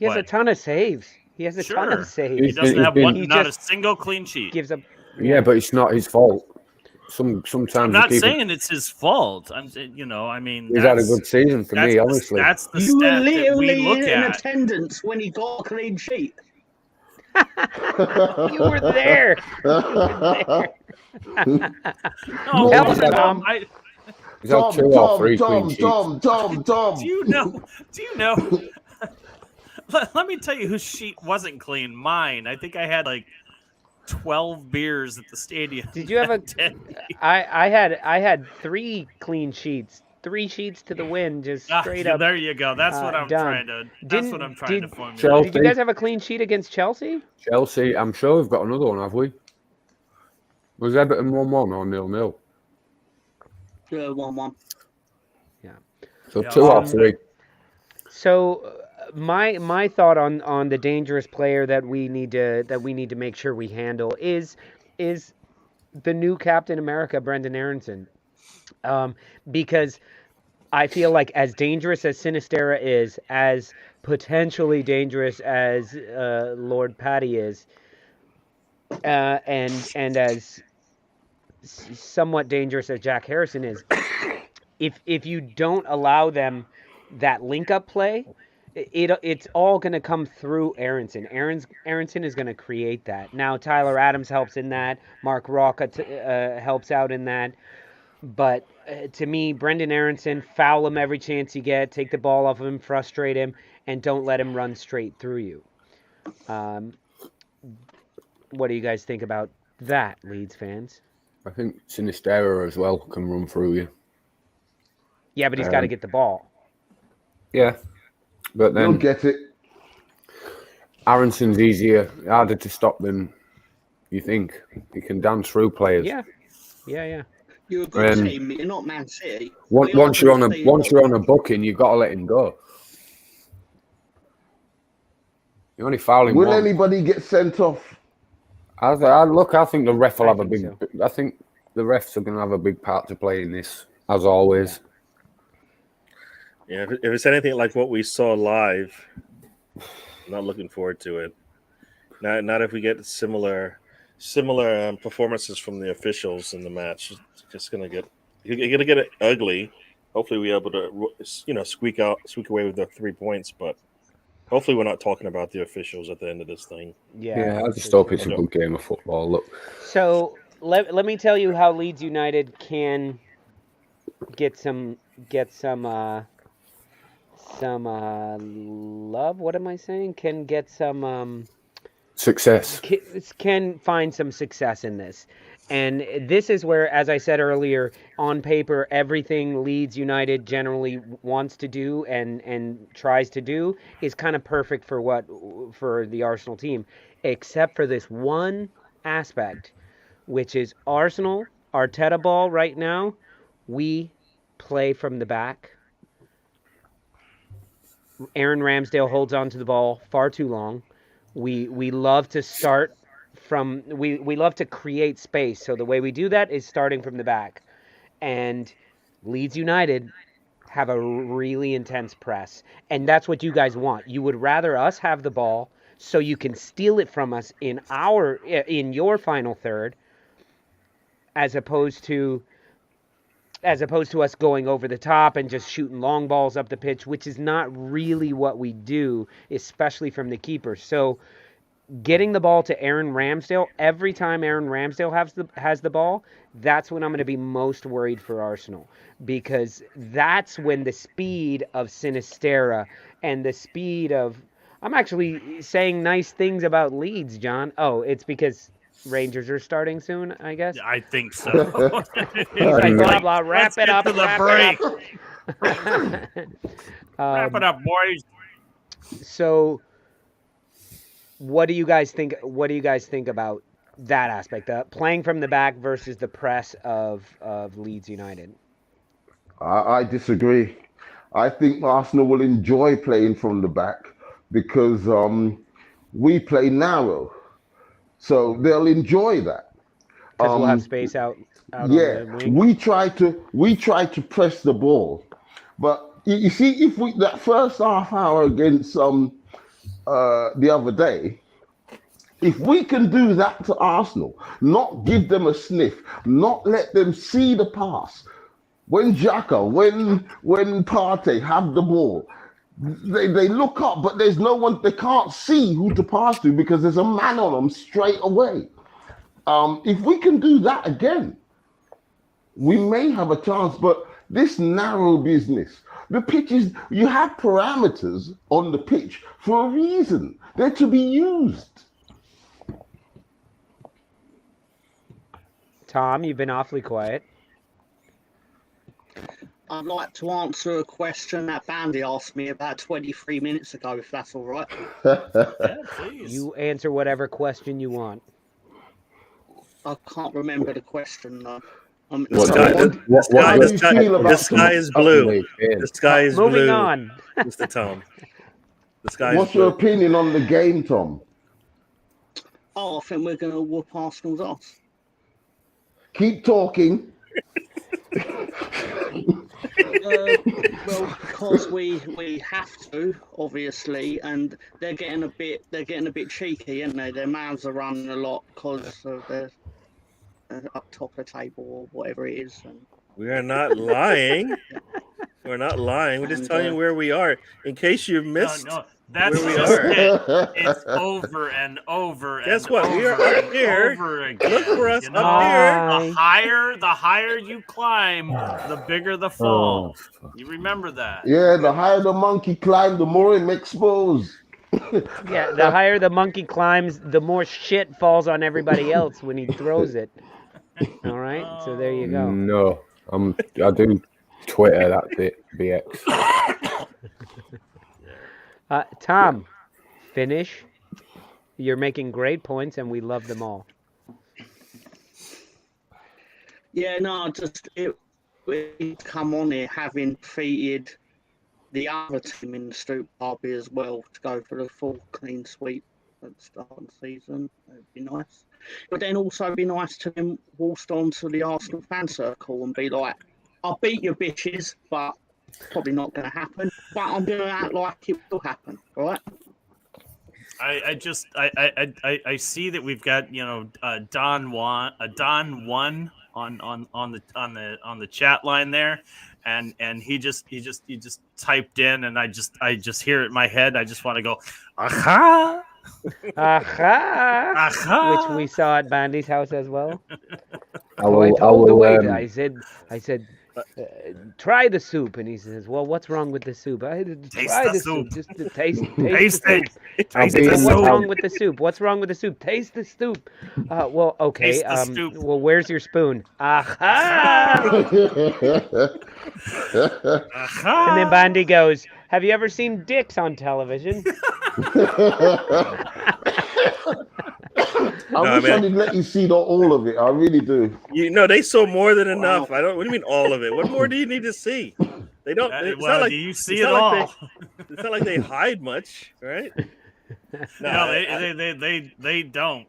has a ton of saves. He has a ton of saves. He doesn't have not a single clean sheet. Gives up. Yeah, but it's not his fault. Sometimes I'm not saying it's his fault. I mean, he's had a good season for me, honestly. That's the You were stat that we literally look in at. attendance when he got a clean sheet. You were there. No, Tom. He's had 2 or 3 clean sheets. Tom. Do you know? Let me tell you whose sheet wasn't clean. Mine. I think I had 12 beers at the stadium. Did you have I had 3 clean sheets. 3 sheets to the win, just straight up. There you go. That's what I'm done. trying to. That's what I'm trying to formulate. Chelsea. Did you guys have a clean sheet against Chelsea? Chelsea, I'm sure we've got another one, have we? Was Everton 1-1 or 0-0? 1-1. So 2 or 3. So my thought on the dangerous player that we need to make sure we handle is the new Captain America, Brendan Aronson, because I feel like as dangerous as Sinistera is, as potentially dangerous as Lord Patty is, and as somewhat dangerous as Jack Harrison is, if you don't allow them that link up play, it's all going to come through Aronson. Aronson is going to create that. Now Tyler Adams helps in that. Mark Rocca helps out in that. But to me, Brendan Aronson, foul him every chance you get, take the ball off of him, frustrate him, and don't let him run straight through you. What do you guys think about that, Leeds fans? I think Sinistera as well can run through you. Yeah, but he's got to get the ball. Yeah, but then You'll get it. Aronson's harder to stop than you think. He can dance through players. Yeah. You're a good team. You're not Man City. Once you're on a booking, you've got to let him go. You only foul him Will once. anybody get sent off? I think the ref will have a big. So. I think the refs are going to have a big part to play in this, as always. Yeah, if it's anything like what we saw live, I'm not looking forward to it. Not if we get similar performances from the officials in the match. It's just gonna get it ugly. Hopefully, we're able to squeak away with the 3 points, but hopefully, we're not talking about the officials at the end of this thing. Yeah, I just hope it's a good game of football. Look, so let me tell you how Leeds United can get some love. What am I saying? Can get some success. Can find some success in this. And this is where, as I said earlier, on paper, everything Leeds United generally wants to do and tries to do is kind of perfect for the Arsenal team, except for this one aspect, which is Arsenal, Arteta ball right now, we play from the back. Aaron Ramsdale holds on to the ball far too long. We love to start from we love to create space. So the way we do that is starting from the back. And Leeds United have a really intense press. And that's what you guys want. You would rather us have the ball so you can steal it from us in your final third as opposed to us going over the top and just shooting long balls up the pitch, which is not really what we do, especially from the keeper. So getting the ball to Aaron Ramsdale, every time Aaron Ramsdale has the ball, that's when I'm going to be most worried for Arsenal, because that's when the speed of Sinistera and the speed of... I'm actually saying nice things about Leeds, John. Oh, it's because Rangers are starting soon, I guess. I think so. Like, blah, blah, wrap it up. Wrap it up, boys. So, what do you guys think? What do you guys think about that aspect, playing from the back versus the press of Leeds United? I disagree. I think Arsenal will enjoy playing from the back because we play narrow. So they'll enjoy that. Because we'll have space out on the wing. we try to press the ball, but you see, if that first half hour against the other day, if we can do that to Arsenal, not give them a sniff, not let them see the pass. When Xhaka, when Partey have the ball, they look up, but there's no one. They can't see who to pass to because there's a man on them straight away. If we can do that again, we may have a chance. But this narrow business, the pitch you have parameters on the pitch for a reason. They're to be used. Tom, you've been awfully quiet. I'd like to answer a question that Bandy asked me about 23 minutes ago, if that's all right. Yeah, please. You answer whatever question you want. I can't remember the question, though. What The do sky, you feel about the sky is blue. The sky is Moving blue. on. Mr. Tom. The sky is What's blue. your opinion on the game, Tom? Oh, I think we're going to whoop Arsenal's ass. Keep talking. Well, because we have to, obviously, and they're getting a bit cheeky, aren't they? Their mouths are running a lot because they're up top of the table or whatever it is. And We are not lying. We're not lying. We're just telling you where we are. In case you missed that's where we just are. it. It's over and over. Guess and what? Over We are up and here. Over again. Look for us you know? up here. The higher you climb, the bigger the fall. You remember that? Yeah, the higher the monkey climbs, the more him exposed. Yeah, the higher the monkey climbs, the more shit falls on everybody else when he throws it. All right, so there you go. No, I do Twitter. That's it. BX. Tom, finish. You're making great points, and we love them all. yeah, no, just it come on here having defeated the other team in the Stoop Derby as well to go for the full clean sweep at the start of the season. It'd be nice. But then also be nice to them waltzed onto the Arsenal fan circle and be like, I'll beat your bitches, but probably not going to happen. But I'm going to act like it will happen, all right? I see that we've got Don one on the chat line there, and he just typed in, and I just hear it in my head. I just want to go, aha, Aha! aha, Which we saw at Bandy's house as well. I will, I said, try the soup, and he says, well, what's wrong with the soup? I had to try the soup. Just to taste it. What's wrong with the soup? What's wrong with the soup? Taste the soup. Well, okay. Taste the soup. Well, where's your spoon? Aha! aha. And then Bandy goes, have you ever seen dicks on television? I wish I didn't let you see all of it. I really do. They saw more than enough. What do you mean all of it? What more do you need to see? They don't. It's not like, do you see it all? It's not like they hide much, right? No, they don't. They don't.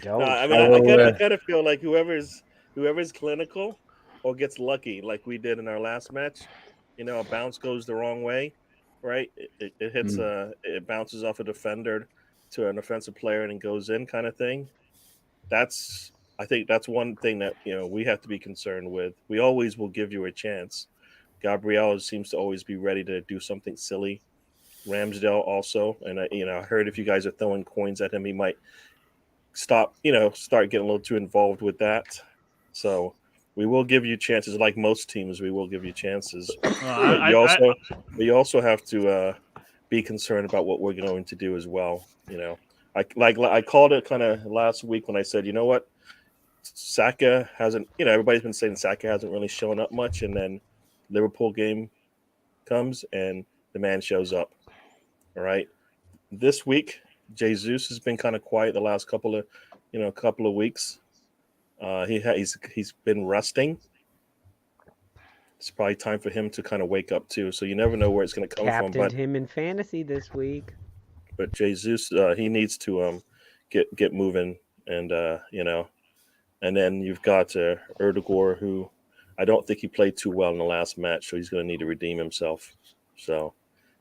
No, I mean, I kind of feel like whoever's clinical or gets lucky, like we did in our last match. A bounce goes the wrong way, right? It hits it bounces off a defender to an offensive player and it goes in, kind of thing. I think that's one thing that we have to be concerned with. We always will give you a chance. Gabriel seems to always be ready to do something silly. Ramsdale also, and I heard if you guys are throwing coins at him, he might start getting a little too involved with that. So we will give you chances, like most teams. We will give you chances. You also have to be concerned about what we're going to do as well. I called it kind of last week when I said, you know what, Saka hasn't. Everybody's been saying Saka hasn't really shown up much, and then Liverpool game comes and the man shows up. All right, this week Jesus has been kind of quiet the last couple of weeks. He's been resting. It's probably time for him to kind of wake up too. So you never know where it's going to come from. Captained him in fantasy this week. But Jesus, he needs to get moving, and and then you've got Erdogan, who I don't think he played too well in the last match, so he's going to need to redeem himself. So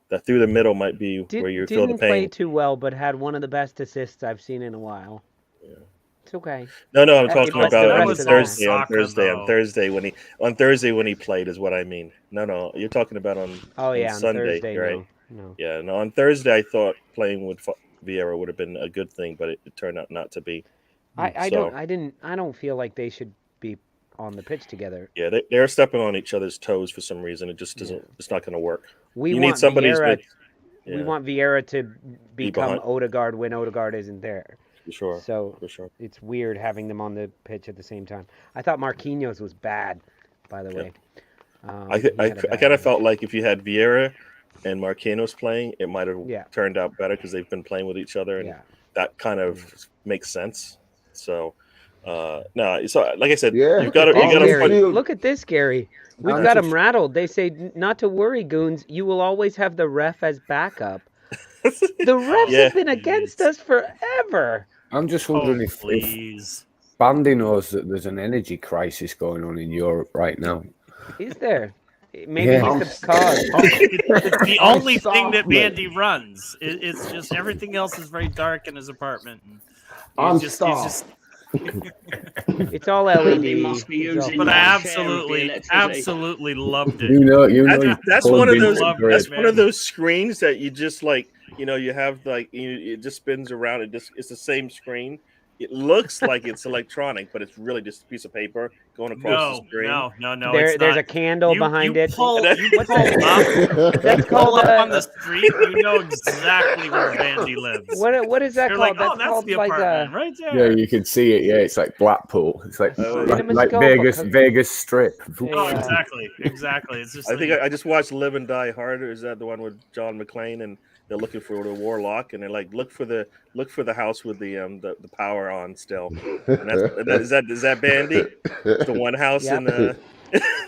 that through the middle might be where you feel the pain. Didn't play too well, but had one of the best assists I've seen in a while. Yeah. It's okay. No, I'm talking about on Thursday. On Thursday when he played is what I mean. No, you're talking about on Sunday, Thursday, right? No. Yeah, no. On Thursday, I thought playing with Vieira would have been a good thing, but it turned out not to be. I don't feel like they should be on the pitch together. Yeah, they're stepping on each other's toes for some reason. It just doesn't. It's not going to work. We want Vieira to become Odegaard when Odegaard isn't there. For sure. So for sure. It's weird having them on the pitch at the same time. I thought Marquinhos was bad, by the way. I kind of felt like if you had Vieira and Marquinhos playing, it might have turned out better because they've been playing with each other, and that kind of makes sense. So, No, so like I said, Yeah. you've got to This, Gary. feel- Look at this, Gary. We've I'm got just- him rattled. They say not to worry, goons. You will always have the ref as backup. The refs Yeah. have been against us forever. I'm just Oh, wondering if please. Bandy knows that there's an energy crisis going on in Europe right now. Is there? Maybe Yeah. he's the cause. It's the only thing that soft, man. Bandy runs. It's just everything else is very dark in his apartment. And I'm he's starved. just It's all He LED. must be It's all- using but I that share of the absolutely, electricity. absolutely loved it. You know, That's one of those. Love That's it, one man. of those screens that you just like. You know, you have like it just spins around. It's the same screen. It looks like it's electronic, but it's really just a piece of paper going across the screen. No. There's it's not. a candle behind it. Pull, That- you pull up, That's pull called up on the street. You know exactly where Bandy lives. what is that You're called? like, oh, That's that's called the like apartment right there. Yeah, you can see it. Yeah, it's like Blackpool. It's like Cinemascope. Vegas Strip. Oh, exactly. It's just. I think I just watched Live and Die Hard. Is that the one with John McClane and they're looking for the warlock and they're like look for the house with the power on still. And is that Bandy? It's the one house Yep. in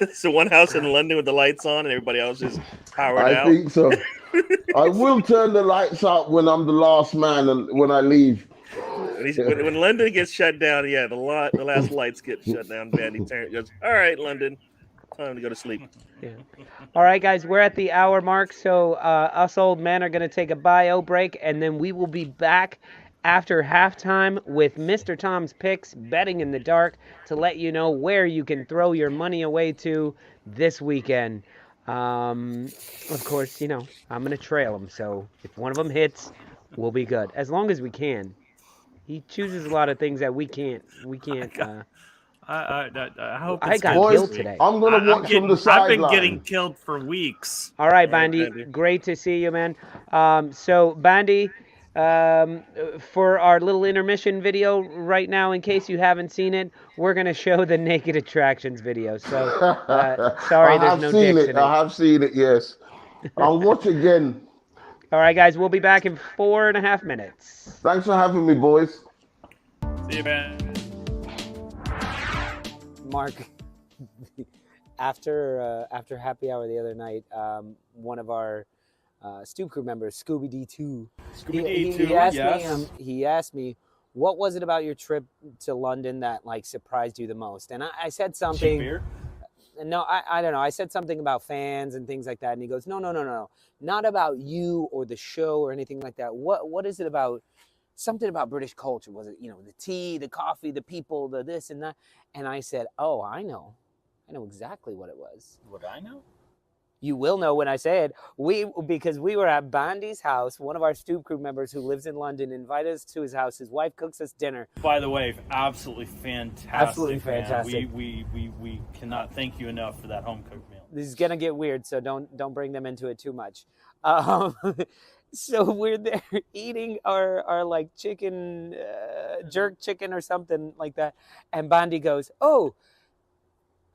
it's the one house in London with the lights on and everybody else is powered I out. think so. I will turn the lights out when I'm the last man and when I leave. When London gets shut down, yeah, the last lights get shut down. Bandy goes, all right, London, time to go to sleep. Yeah. All right, guys, we're at the hour mark, so us old men are going to take a bio break, and then we will be back after halftime with Mr. Tom's picks, betting in the dark, to let you know where you can throw your money away to this weekend. Of course, you know, I'm going to trail them, so if one of them hits, we'll be good, as long as we can. He chooses a lot of things that we can't. I hope I it's got good Boys, this killed week. today. I'm gonna watch from the I've been sideline. getting killed for weeks. All right, All right, Bandy. Bandy. Great to see you, man. So, Bandy, for our little intermission video right now, in case you haven't seen it, we're going to show the Naked Attractions video. So, sorry, I there's have no seen dicks it. in it. I have seen it. Yes. I'll watch again. All right, guys, we'll be back in 4.5 minutes. Thanks for having me, boys. See you, man. Mark, after happy hour the other night, one of our Stoop crew members, Scooby D2, he asked me, what was it about your trip to London that like surprised you the most? And I said something. Beer? No, I don't know. I said something about fans and things like that, and he goes, no, not about you or the show or anything like that. What is it about? Something about British culture. Was it, the tea, the coffee, the people, the this and that? And I said, oh, I know exactly what it was. Would I know? You will know when I say it. Because we were at Bandy's house. One of our Stoop crew members who lives in London invited us to his house. His wife cooks us dinner. By the way, absolutely fantastic. Absolutely man. fantastic. We cannot thank you enough for that home cooked meal. This is gonna get weird, so don't bring them into it too much. So we're there eating our like chicken, jerk chicken or something like that, and Bandy goes, "Oh,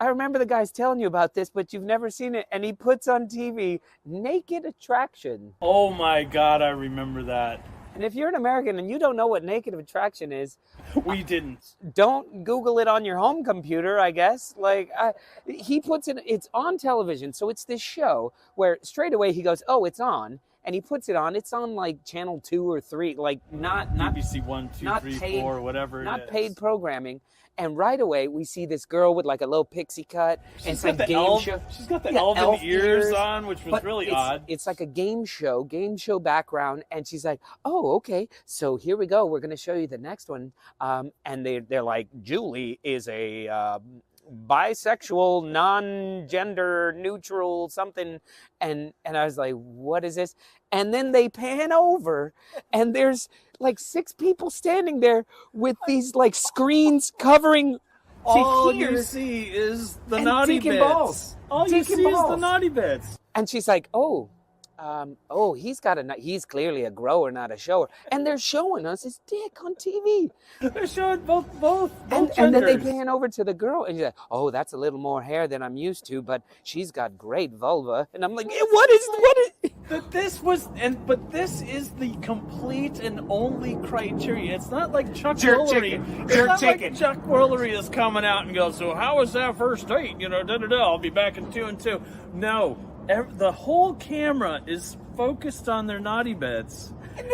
I remember the guys telling you about this, but you've never seen it." And he puts on TV Naked Attraction. Oh my God, I remember that. And if you're an American and you don't know what Naked Attraction is, We didn't. don't Google it on your home computer, I guess. Like, he puts it, it's on television. So it's this show where straight away he goes, oh, it's on. And he puts it on. It's on like channel 2 or 3, like not BBC 1, 2, not 3, paid- 4, whatever it not is. paid programming. And right away we see this girl with like a little pixie cut. And She's it's got like the game elf. show. She's got the Yeah, elven elf ears ears, on, which was But really it's, odd. It's like a game show background, and she's like, "Oh, okay, so here we go. We're going to show you the next one." And they're like, "Julie is a bisexual, non-gender neutral something," and I was like, "What is this?" And then they pan over, and there's like 6 people standing there with these like screens covering. All here. you see is the And naughty deacon bits. balls. All you Deacon see is the balls. naughty bits. And she's like, he's clearly a grower, not a shower. And they're showing us his dick on TV. They're showing both And then they genders. pan over to the girl, and she's like, oh, that's a little more hair than I'm used to, but she's got great vulva. And I'm like, what is? But this is the complete and only criteria. It's not like Chuck Woolery. Like Chuck Woolery is coming out and goes, so how was that first date? I'll be back in 2 and 2. No, the whole camera is focused on their naughty bits.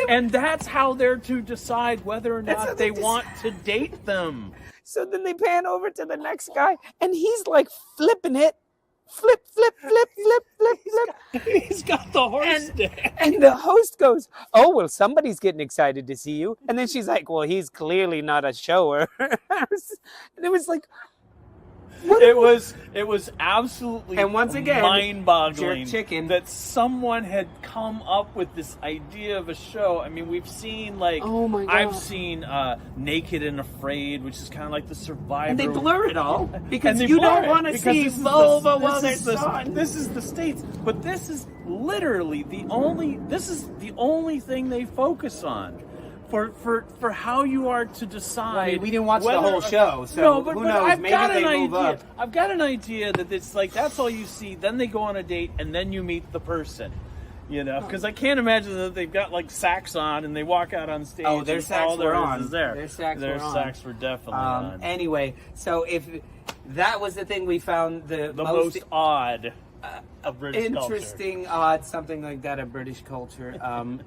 And that's how they're to decide whether or not they want to date them. So then they pan over to the next guy, and he's like flipping it. Flip. He's got the horse stick. And the host goes, oh, well, somebody's getting excited to see you. And then she's like, well, he's clearly not a shower. And it was like, It was absolutely and once again, mind-boggling jerk chicken. that someone had come up with this idea of a show. I mean, we've seen oh my God. I've seen Naked and Afraid, which is kind of like the Survivor. And they blur it all because And they you blur don't it want to because see this is vulva the- while this they're is the- on. This is the States, but this is literally the only thing they focus on. For how you are to decide. Well, I mean, we didn't watch the whether- whole show, so no, but, who but knows? I've Maybe got they an move idea. up. I've got an idea that it's like that's all you see. Then they go on a date, and then you meet the person. Because I can't imagine that they've got like sacks on and they walk out on stage. Oh, their and sacks all there were is on. is there. Their sacks were on. sacks were definitely on. Anyway, so if that was the thing we found the most odd of British interesting, odd, something like that of British culture.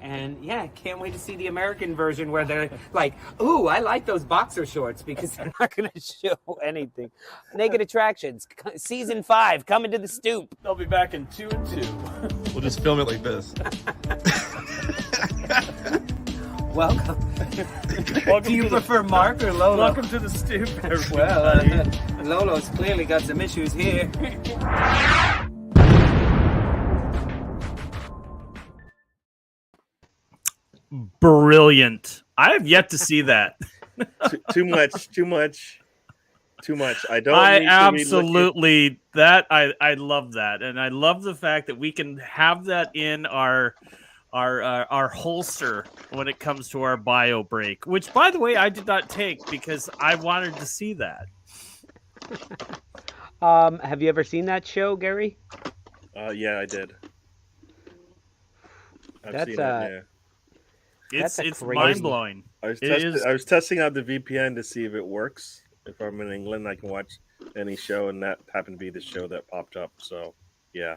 And yeah, can't wait to see the American version where they're like, ooh, I like those boxer shorts because they're not going to show anything. Naked Attractions, season 5, coming to the Stoop. They'll be back in 2 and 2. We'll just film it like this. Welcome. Do you prefer Mark or Lolo? Welcome to the Stoop, everybody. Well, Lolo's clearly got some issues here. Brilliant. I have yet to see that. Too much. I don't. I need to absolutely that. I love that, and I love the fact that we can have that in our holster when it comes to our bio break. Which, by the way, I did not take because I wanted to see that. Have you ever seen that show, Gary? Yeah, I did. I've That's seen it, yeah. It's crazy- mind blowing. I was testing out the VPN to see if it works. If I'm in England, I can watch any show, and that happened to be the show that popped up. So, yeah,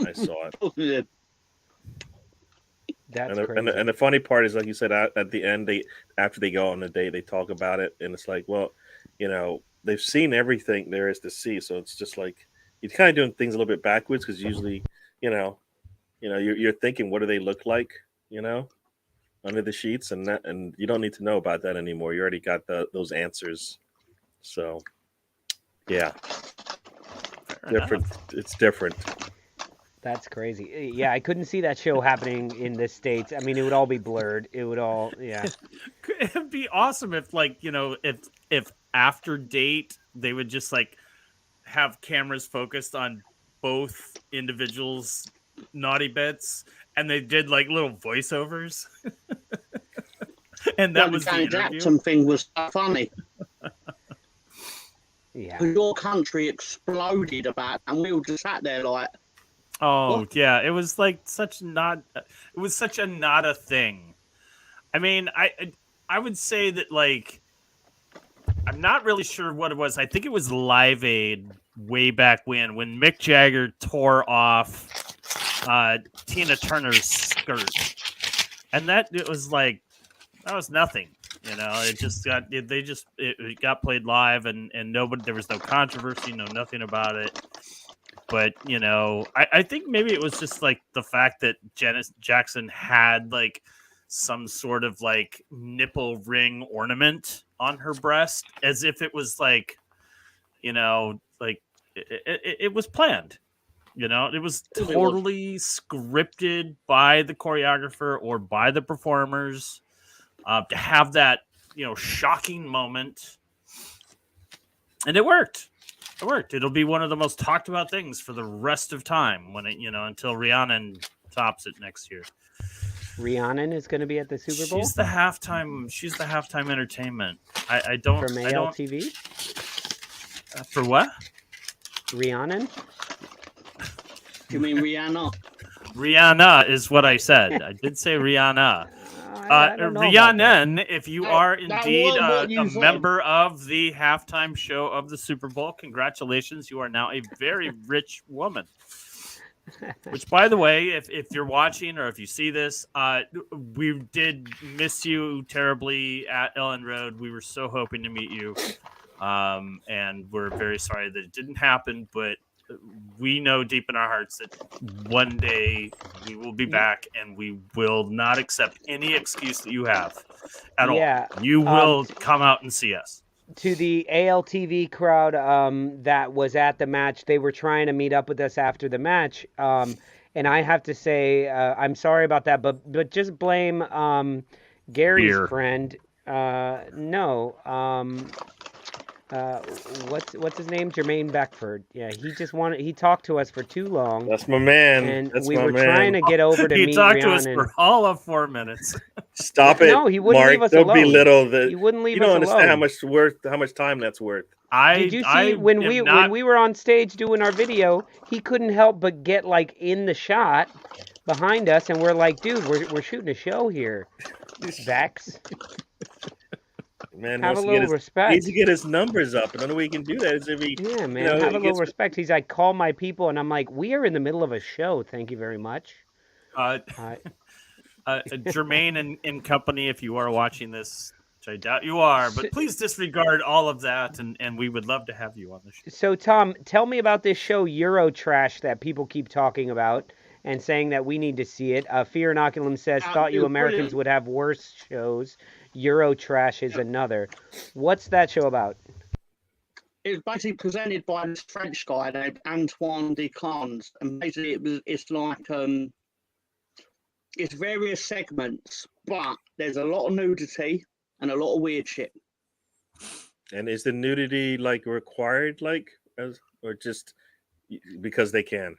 I saw it. That's and, crazy. and the funny part is, like you said, at the end, after they go on the date, they talk about it, and it's like, well, they've seen everything there is to see, so it's just like you're kind of doing things a little bit backwards because usually, you're thinking, what do they look like, under the sheets, and you don't need to know about that anymore. You already got those answers. So, yeah, different. It's different. That's crazy. Yeah, I couldn't see that show happening in the States. I mean, it would all be blurred. It would all, yeah. It'd be awesome if, if after date they would just have cameras focused on both individuals' naughty bits, and they did little voiceovers. And that was the Janet interview. Jackson thing was so funny. Yeah. Your country exploded about, and we all just sat there like, Oh what? yeah, it was such a not a thing. I mean, I would say that I'm not really sure what it was. I think it was Live Aid way back when Mick Jagger tore off Tina Turner's skirt, and it was that was nothing. It just got it got played live, and there was no controversy, nothing about it. But I think maybe it was just the fact that Janet Jackson had some sort of nipple ring ornament on her breast, as if it was it was planned. It was totally scripted by the choreographer or by the performers to have that shocking moment, and it worked. It worked. It'll be one of the most talked about things for the rest of time when it, until Rihanna tops it next year. Rihanna is going to be at the Super Bowl? She's the halftime entertainment. I don't For I male don't, TV? For what? Rihanna? you mean Rihanna? Rihanna is what I said. I did say Rihanna. I don't know about that. Rhiannon, if you are that indeed was what you a said. member of the halftime show of the Super Bowl, congratulations. You are now a very rich woman. Which, by the way, if you're watching or if you see this, we did miss you terribly at Ellen Road. We were so hoping to meet you. And we're very sorry that it didn't happen, but we know deep in our hearts that one day we will be back and we will not accept any excuse that you have at all. You will come out and see us. To the ALTV crowd that was at the match, they were trying to meet up with us after the match. And I have to say, I'm sorry about that, but just blame Gary's friend. No. What's his name? Jermaine Beckford. Yeah, he talked to us for too long. That's my man. And That's we my were man. trying to get over to He meet talked to Rhiannon. us for all of 4 minutes. Stop it. No, he wouldn't Mark. leave us Don't alone. belittle the. He wouldn't leave You don't us understand alone. how much time that's worth. Did you see when we were on stage doing our video, he couldn't help but get like in the shot behind us, and we're like, dude, we're shooting a show here. Vex. Man, have a little respect. He needs to get his numbers up. And the only way he can do that is if he. Yeah, man, you know, have a little respect. He's like, call my people, and I'm like, we are in the middle of a show. Thank you very much. Jermaine and company, if you are watching this, which I doubt you are, but please disregard all of that, and we would love to have you on the show. So, Tom, tell me about this show Eurotrash that people keep talking about and saying that we need to see it. Fear Inoculum says, thought you Americans would have worse shows. Eurotrash is another. What's that show about? It was basically presented by this French guy named Antoine Declans, and basically it's like it's various segments, but there's a lot of nudity and a lot of weird shit. And is the nudity like required, or just because they can?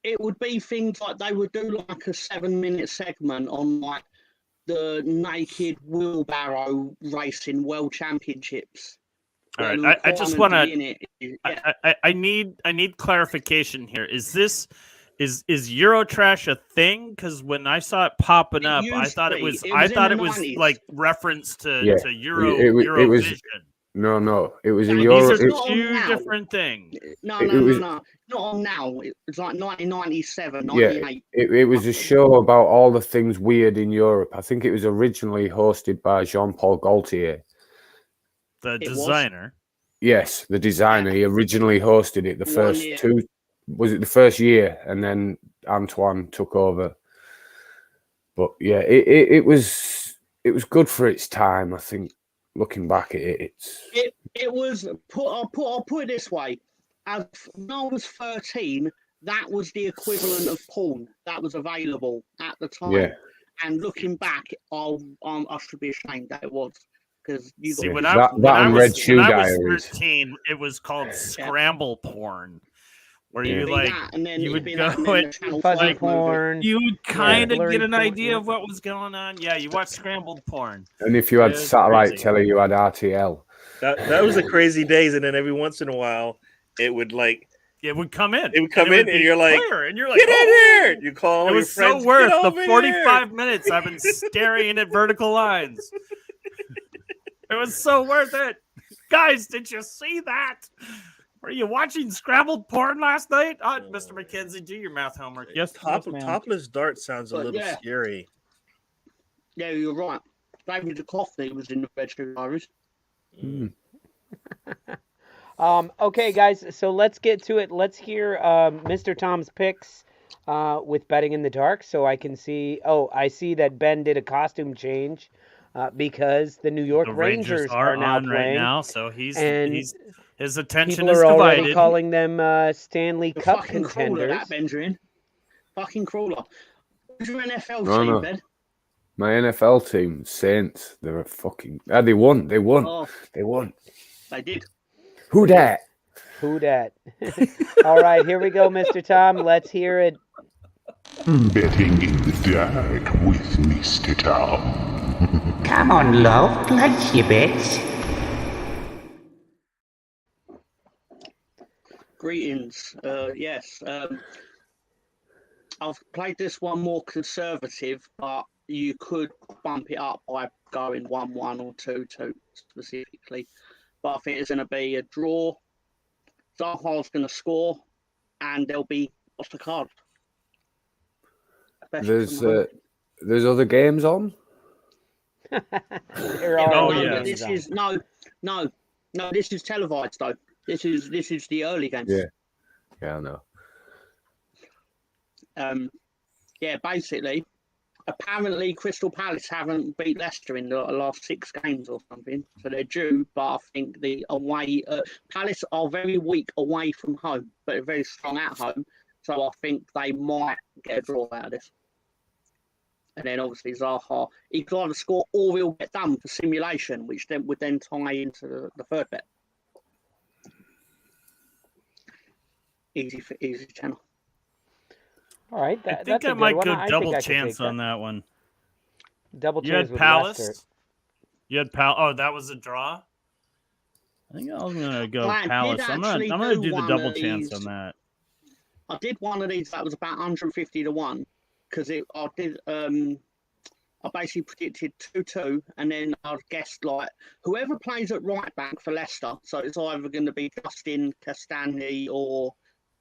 It would be things like they would do like a 7-minute segment on like the naked wheelbarrow racing world championships. All right, I just want to. I need clarification here. Is Eurotrash a thing? Because when I saw it popping up, I thought it was like reference to Eurovision. No, it was a Euro. These are two different things. No, not on now. It was like 1997, 98. Yeah, it was a show about all the things weird in Europe. I think it was originally hosted by Jean-Paul Gaultier. The designer. Yes, the designer. He originally hosted it the first year, and then Antoine took over. But yeah, it was good for its time, I think. Looking back at it, it was. I'll put it this way: when I was 13, that was the equivalent of porn that was available at the time. Yeah. And looking back, I should be ashamed that it was, because you see when I was 13, it was called scramble porn. Where you like, you would go fuzzy porn. You would kind of get an idea of what was going on. Yeah, you watch scrambled porn. And if you had satellite telly, you had RTL. That was the crazy days, and then every once in a while, it would come in. It would come in, and you're like, get in here! You call. It was so worth the 45 minutes I've been staring at vertical lines. It was so worth it, guys. Did you see that? Were you watching scrambled porn last night? Mr. McKenzie, do your math homework. Yes, topless dart sounds a little scary. Yeah, you're right. David Duchovny was in the Bedroom Diaries. Okay, guys, so let's get to it. Let's hear Mr. Tom's picks with Betting in the Dark, so I can see. Oh, I see that Ben did a costume change because the New York Rangers are now playing right now. So he's his attention people is are divided. Already calling them Stanley Cup contenders. Crawler, that Benjamin. Fucking crawler. Who's your NFL team, Ben? My NFL team, Saints. They're a fucking. They won. They won. Oh, they won. They did. Who dat? Who dat? All right, here we go, Mr. Tom. Let's hear it. Betting in the dark with Mr. Tom. Come on, love. Place your bets. Greetings. Yes. I've played this one more conservative, but you could bump it up by going 1-1 or 2-2 specifically. But I think it's going to be a draw. Zaha's going to score, and there'll be what's the card? There's other games on. This is no. This is televised though. This is the early games. Yeah, I know. Basically, apparently Crystal Palace haven't beat Leicester in the last 6 games or something, so they're due. But I think the away Palace are very weak away from home, but they're very strong at home. So I think they might get a draw out of this. And then obviously Zaha, he can either score or he'll get done for simulation, which then would then tie into the third bet. Easy channel. All right, I think I might go double chance on that one. Double you chance had with Palace. Leicester. You had Palace. Oh, that was a draw. I think I was gonna go Palace. I'm gonna do the double chance on that. I did one of these that was about 150 to 1 because I basically predicted 2-2, and then I guessed like whoever plays at right back for Leicester. So it's either going to be Justin Castagni or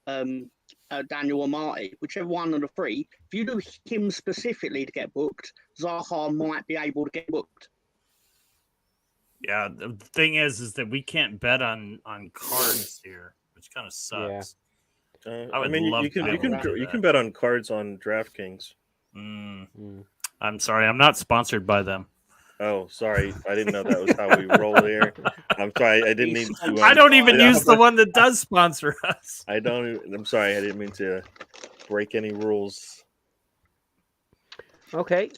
Daniel Amati, whichever one of the 3. If you do him specifically to get booked, Zaha might be able to get booked. Yeah, the thing is that we can't bet on cards here, which kind of sucks. I mean, you can bet on cards on DraftKings. I'm sorry, I'm not sponsored by them. Oh, sorry, I didn't know that was how we roll here. I'm sorry, I didn't mean to. I don't even use the one that does sponsor us. I'm sorry, I didn't mean to break any rules. Okay,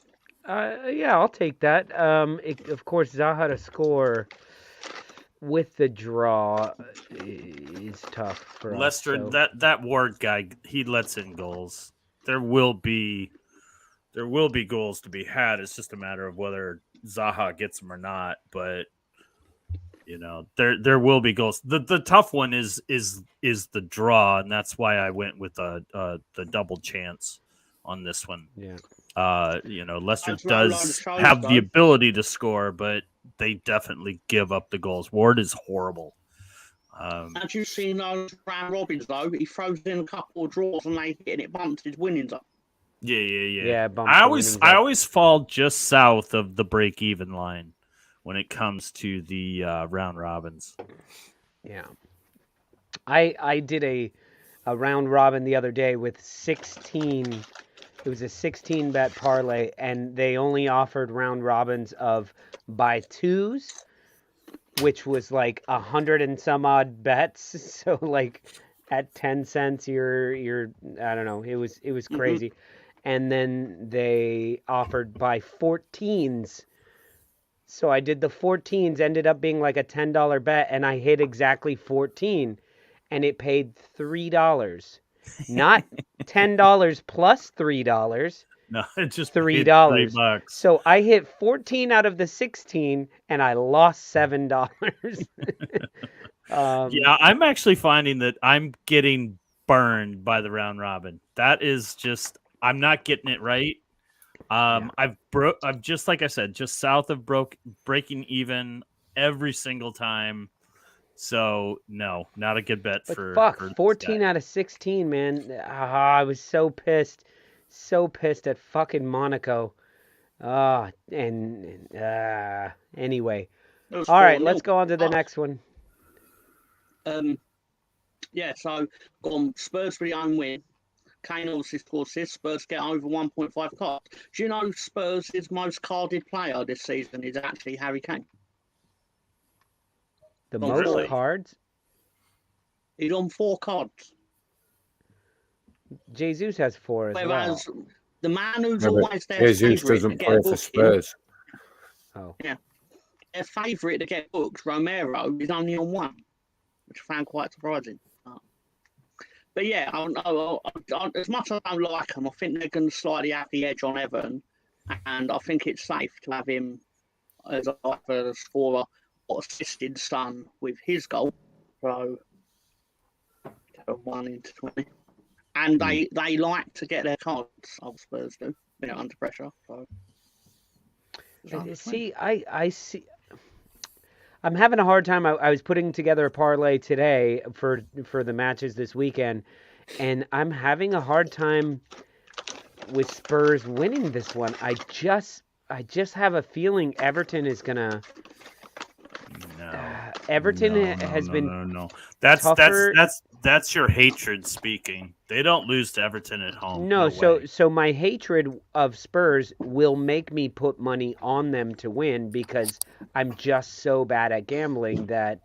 I'll take that. Of course, Zaha to score with the draw is tough for Leicester, us. So. that Ward guy, he lets in goals. There will be goals to be had. It's just a matter of whether Zaha gets them or not. But there will be goals. The tough one is the draw, and that's why I went with the double chance on this one. Yeah. Leicester does have the ability to score, but they definitely give up the goals. Ward is horrible. Have you seen those round robins though? He throws in a couple of draws and they hit and it bumps his winnings up. Yeah. I always fall just south of the break-even line when it comes to the round robins. Yeah, I did a round robin the other day with 16. It was a 16 bet parlay, and they only offered round robins of by 2s, which was like 100 and some odd bets. So like at 10 cents, you're I don't know. It was crazy. And then they offered by 14s. So I did the 14s, ended up being like a $10 bet, and I hit exactly 14, and it paid $3. Not $10 plus $3. No, it's just $3. $3. So I hit 14 out of the 16, and I lost $7. Yeah, I'm actually finding that I'm getting burned by the round robin. That is just, I'm not getting it right. I've just, like I said, just south of breaking even every single time. So no, not a good bet for 14 out of 16, man. I was so pissed at fucking Monaco. Anyway. All right, let's go on to the next one. So gone Spurs for the own win. Kane obviously scores this. Spurs get over 1.5 cards. Do you know Spurs' most carded player this season is actually Harry Kane? The most cards? He's on 4 cards. Jesus has 4 as well. The man who's always their Jesus doesn't play for Spurs. Oh. Yeah. Their favourite to get booked, Romero, is only on 1, which I found quite surprising. But yeah, as much as I don't like them, I think they're going to slightly have the edge on Everton, and I think it's safe to have him as a scorer or assisted Son with his goal. So 1 into 20. and they like to get their cards. Spurs do, under pressure. So. See, I see. I'm having a hard time. I was putting together a parlay today for the matches this weekend, and I'm having a hard time with Spurs winning this one. I just have a feeling Everton is gonna. Everton has been. No. Tougher. That's your hatred speaking. They don't lose to Everton at home. No, way. so my hatred of Spurs will make me put money on them to win because I'm just so bad at gambling that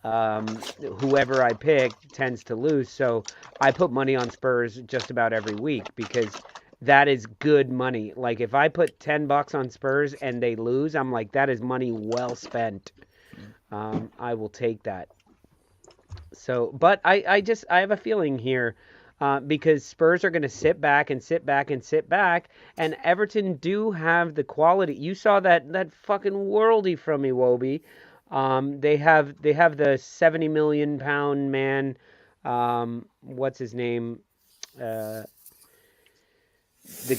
whoever I pick tends to lose. So I put money on Spurs just about every week because that is good money. Like if I put $10 on Spurs and they lose, I'm like, that is money well spent. I will take that. So, but I have a feeling here because Spurs are going to sit back, and Everton do have the quality. You saw that fucking worldie from me, Wobie. They have the 70 million pound man. What's his name? The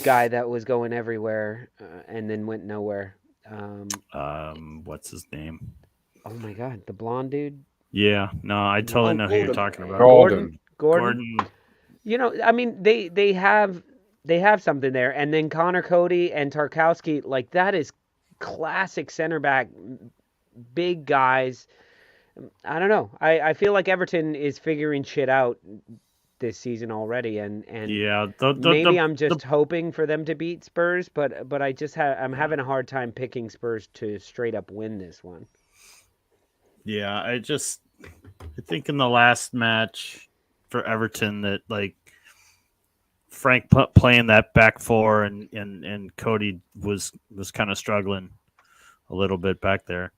guy that was going everywhere and then went nowhere. What's his name? Oh my God, the blonde dude. Yeah, no, I totally know who you're talking about. Gordon. I mean, they have something there, and then Connor Cody and Tarkowski, like that is classic center back, big guys. I don't know. I feel like Everton is figuring shit out this season already, and yeah, maybe I'm just hoping for them to beat Spurs, but I'm having a hard time picking Spurs to straight up win this one. Yeah, I think in the last match for Everton that like Frank playing that back four and Cody was kind of struggling a little bit back there,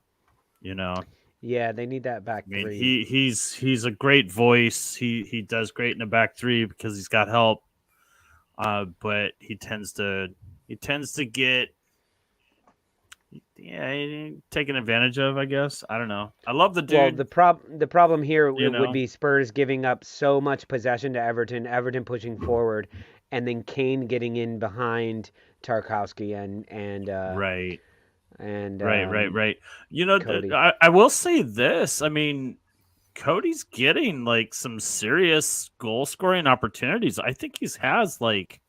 Yeah, they need that back three. He's a great voice. He does great in the back three because he's got help. But he tends to get taken advantage of, I guess. I don't know. I love the dude. Well, the problem here would be Spurs giving up so much possession to Everton pushing forward, and then Kane getting in behind Tarkowski and right. And right. Cody. I will say this. I mean, Cody's getting like some serious goal scoring opportunities. I think he's like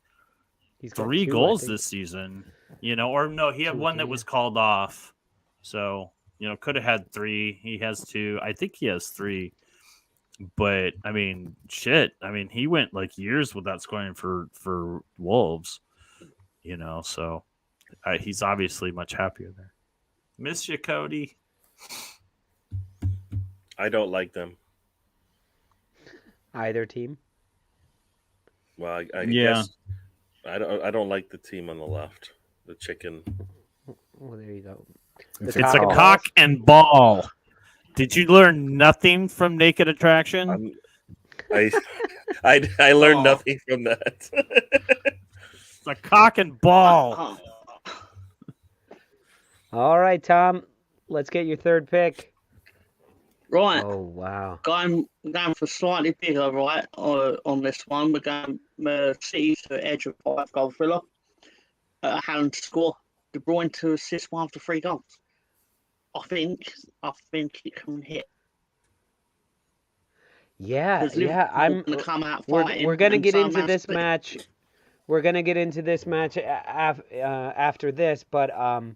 he's 3 goals this season. Or no, he had one that was called off. So, could have had 3. He has 2. I think he has 3. But I mean, shit. I mean, he went like years without scoring for Wolves. So he's obviously much happier there. Miss you, Cody. I don't like them. Either team. Well, I guess I don't like the team on the left. The chicken. Well, there you go. It's a cock and ball. Did you learn nothing from Naked Attraction? I learned nothing from that. It's a cock and ball. All right, Tom. Let's get your third pick. Right. Oh wow. Going for slightly bigger, right? On this one, we're going City to edge of 5-goal thriller. Haaland to score. De Bruyne to assist 1 after 3 goals. I think it can hit. Yeah. I'm going to come out fighting. We're going to get into this match. We're going to get into this match after this, but I'm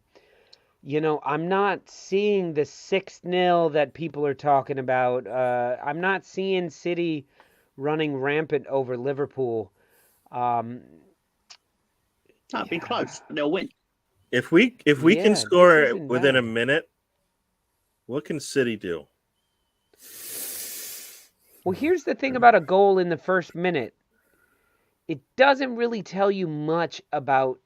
not seeing the 6-0 that people are talking about. I'm not seeing City running rampant over Liverpool. That'd be close. They'll win. If we can score within a minute, what can City do? Well, here's the thing about a goal in the first minute. It doesn't really tell you much about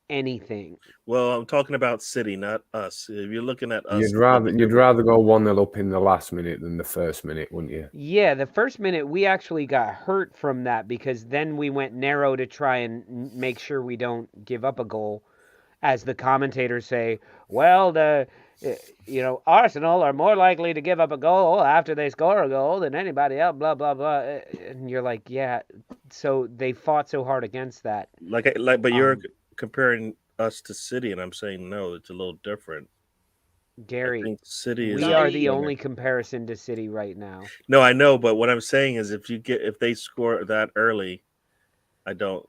anything. Well, I'm talking about City, not us. If you're looking at us, you'd rather go 1-0 up in the last minute than the first minute, wouldn't you? Yeah, the first minute we actually got hurt from that because then we went narrow to try and make sure we don't give up a goal. As the commentators say, well, Arsenal are more likely to give up a goal after they score a goal than anybody else, blah, blah, blah. And you're like, yeah, so they fought so hard against that. But you're comparing us to City, and I'm saying no, it's a little different. Gary, I think City we are the only comparison to City right now. No, I know, but what I'm saying is, if they score that early, I don't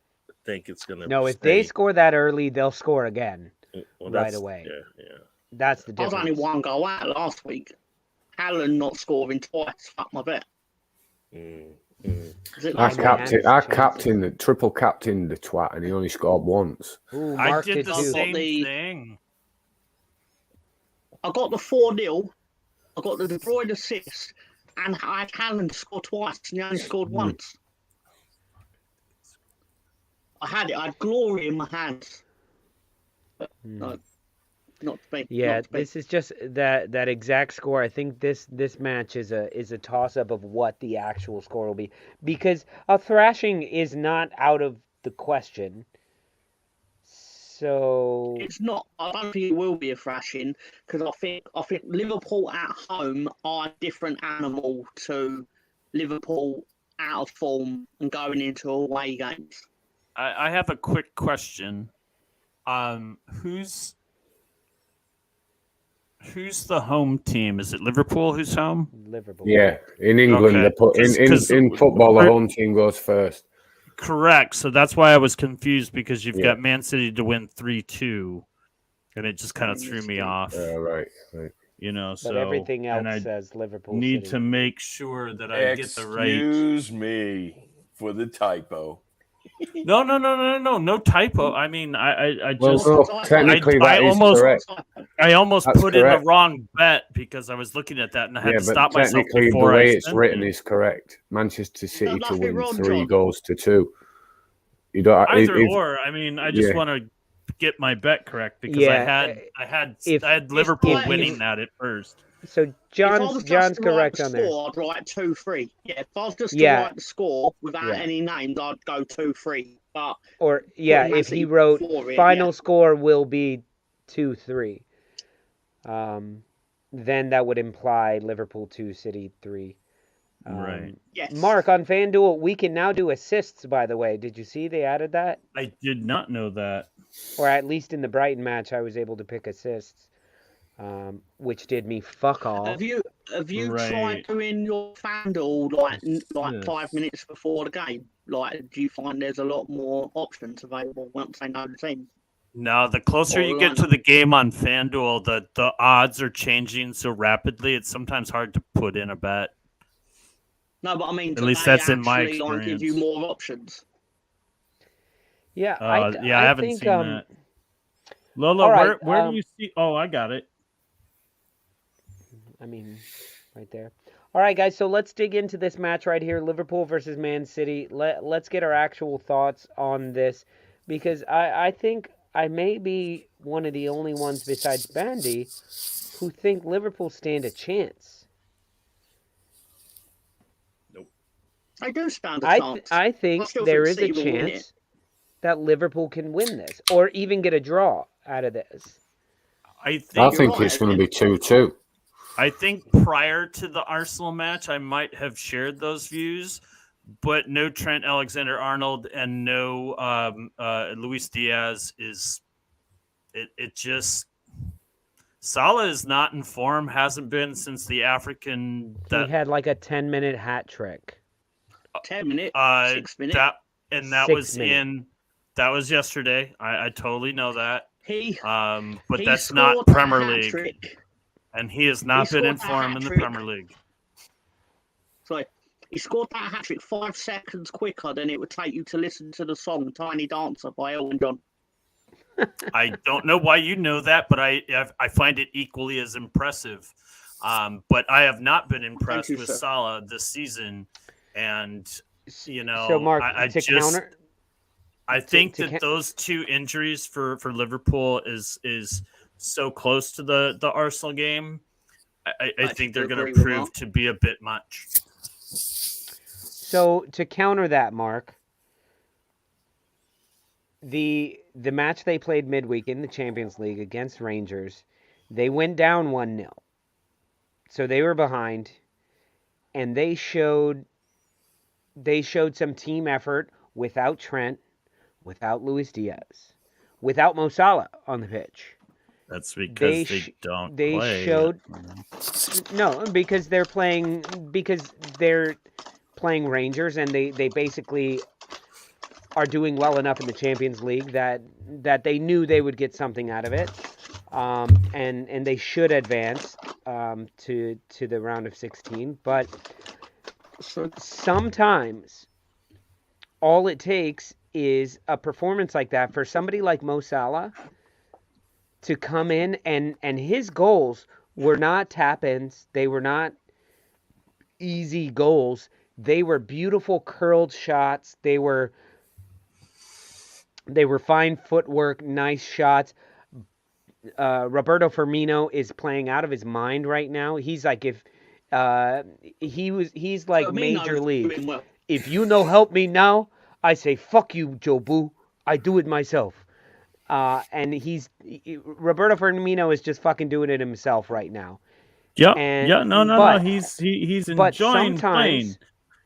think it's gonna. No, if they score that early, they'll score again right away. Yeah. That's the I was difference. only one goal out last week. Haaland not scoring twice. Fuck my bet. I captained the triple captained the twat, and he only scored once. Ooh, I did the same thing. I got the 4-0. I got the De Bruyne assist, and I had Haaland score twice, and he only scored once. I had it. I had glory in my hands. But not to be. Yeah, not to be. this is just that exact score. I think this match is a toss up of what the actual score will be, because a thrashing is not out of the question. So It's not. I don't think it will be a thrashing, because I think Liverpool at home are a different animal to Liverpool out of form and going into away games. I have a quick question. Who's the home team? Is it Liverpool who's home? Liverpool. Yeah, in England, Okay. they put in football, the home team goes first. Correct. So that's why I was confused, because you've got Man City to win 3-2, and it just kind of threw me off. Right. You know, but everything else says Liverpool. Need City. to make sure that I get the right. Excuse me for the typo. No typo. I mean, I just technically I almost correct. I almost That's put correct. in the wrong bet because I was looking at that and I had to stop myself technically, the before way I it's sent written it. is correct. Manchester City to nothing win wrong, 3 John. goals to 2. You don't Either or. I mean, I just want to get my bet correct because I had Liverpool winning that at first. So John's correct on there. I'd write 2-3. Yeah, if I was just to write the score without any names, I'd go 2-3. But if he wrote final score will be 2-3, then that would imply Liverpool 2, City 3. Right. Yes. Mark, on FanDuel, we can now do assists, by the way. Did you see they added that? I did not know that. Or at least in the Brighton match, I was able to pick assists, which did me fuck all. Have you tried doing your FanDuel like 5 minutes before the game? Like, do you find there's a lot more options available once they know the team? No, the closer you get to the game on FanDuel, the odds are changing so rapidly. It's sometimes hard to put in a bet. No, but I mean, at least that's in my experience. Like, give you more options. Yeah, I haven't think, seen that. Lolo, right, where do you see? Oh, I got it. I mean, right there. All right, guys, so let's dig into this match right here, Liverpool versus Man City. Let's get our actual thoughts on this, because I think I may be one of the only ones besides Bandy who think Liverpool stand a chance. I do stand a chance. I think there is a chance that Liverpool can win this, or even get a draw out of this. I think it's going to be 2-2. I think prior to the Arsenal match, I might have shared those views, but no Trent Alexander-Arnold and no Luis Diaz is. It just Salah is not in form. Hasn't been since the African. He had like a 10-minute hat trick. 10 minutes, 6 minutes. That was yesterday. I totally know that. But he that's not Premier League. And he has not been in form in the Premier League. Sorry. He scored that hat trick 5 seconds quicker than it would take you to listen to the song Tiny Dancer by Elton John. I don't know why you know that, but I find it equally as impressive. But I have not been impressed with Salah this season. And, you know, so Mark, I think that those 2 injuries for Liverpool is so close to the Arsenal game. I think they're going to prove to be a bit much. So to counter that, Mark, the match they played midweek in the Champions League against Rangers, they went down 1-0. So they were behind, and they showed they showed some team effort without Trent, without Luis Diaz, without Mo Salah on the pitch. That's because they don't play. Showed no, because they're playing Rangers, and they basically are doing well enough in the Champions League that they knew they would get something out of it, and they should advance to the round of 16. But sometimes all it takes is a performance like that for somebody like Mo Salah to come in, and his goals were not tap-ins. They were not easy goals. They were beautiful curled shots. They were fine footwork, nice shots. Roberto Firmino is playing out of his mind right now. He's like he's like Firmino Major League. Well. If you no help me now, I say fuck you, Joe Boo. I do it myself. And Roberto Firmino is just fucking doing it himself right now. Yeah, no. He's enjoying playing.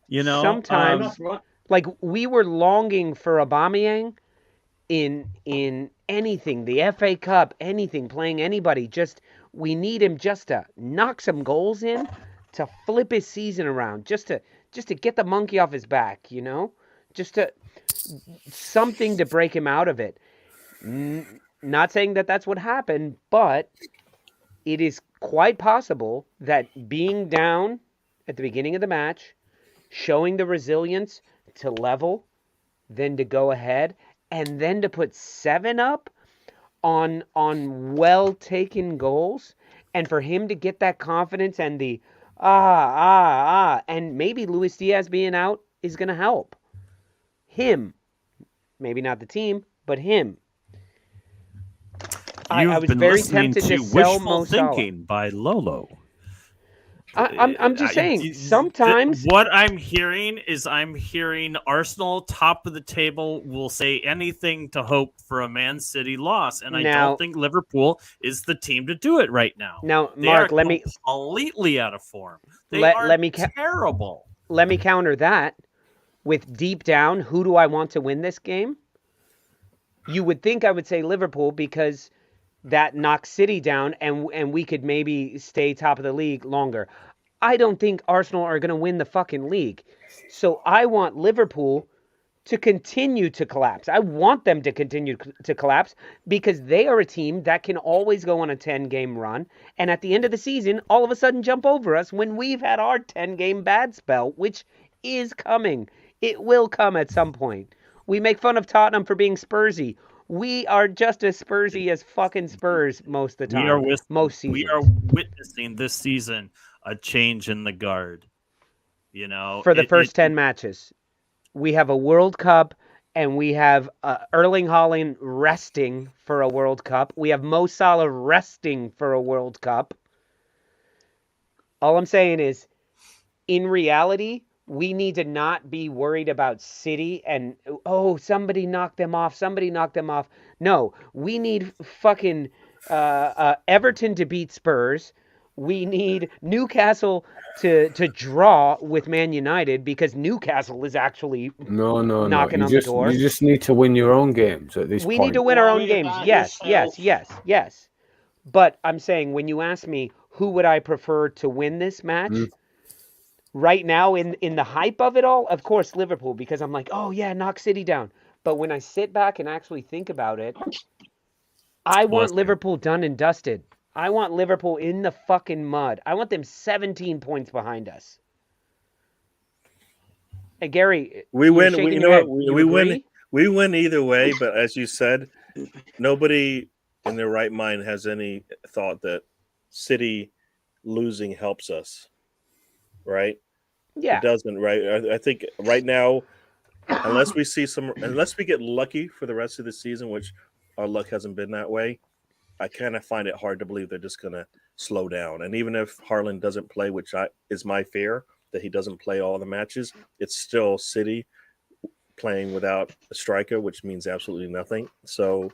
You know, sometimes like we were longing for Aubameyang in anything, the FA Cup, anything, playing anybody. Just we need him just to knock some goals in, to flip his season around, just to get the monkey off his back, you know, just to something to break him out of it. Not saying that that's what happened, but it is quite possible that being down at the beginning of the match, showing the resilience to level, then to go ahead, and then to put 7 up on well-taken goals, and for him to get that confidence and the and maybe Luis Diaz being out is going to help him. Maybe not the team, but him. I was very tempted to sell Wishful Thinking by Lolo. I'm just saying, sometimes... What I'm hearing is Arsenal, top of the table, will say anything to hope for a Man City loss. And I don't think Liverpool is the team to do it right now. Now, Mark, let me... completely out of form. They are terrible. Let me counter that with deep down, who do I want to win this game? You would think I would say Liverpool because... that knocks City down, and we could maybe stay top of the league longer. I don't think Arsenal are going to win the fucking league. So I want Liverpool to continue to collapse. I want them to continue to collapse because they are a team that can always go on a 10-game run, and at the end of the season, all of a sudden jump over us when we've had our 10-game bad spell, which is coming. It will come at some point. We make fun of Tottenham for being Spursy. We are just as Spursy as fucking Spurs most of the time. Most seasons. We are witnessing this season a change in the guard. You know, for the first 10 matches, we have a World Cup, and we have Erling Haaland resting for a World Cup. We have Mo Salah resting for a World Cup. All I'm saying is, in reality, we need to not be worried about City and, somebody knocked them off. No, we need fucking Everton to beat Spurs. We need Newcastle to draw with Man United because Newcastle is actually knocking on the door. You just need to win your own games at this point. We need to win our own games. Yes. But I'm saying, when you ask me who would I prefer to win this match, right now, in the hype of it all, of course, Liverpool, because I'm like, knock City down. But when I sit back and actually think about it, I want Liverpool done and dusted. I want Liverpool in the fucking mud. I want them 17 points behind us. Hey, Gary, we win. You know what? We win. We win either way. But as you said, nobody in their right mind has any thought that City losing helps us. Right? Yeah. It doesn't, right? I think right now, unless we get lucky for the rest of the season, which our luck hasn't been that way, I kind of find it hard to believe they're just going to slow down. And even if Haaland doesn't play, which is my fear that he doesn't play all the matches, it's still City playing without a striker, which means absolutely nothing. So,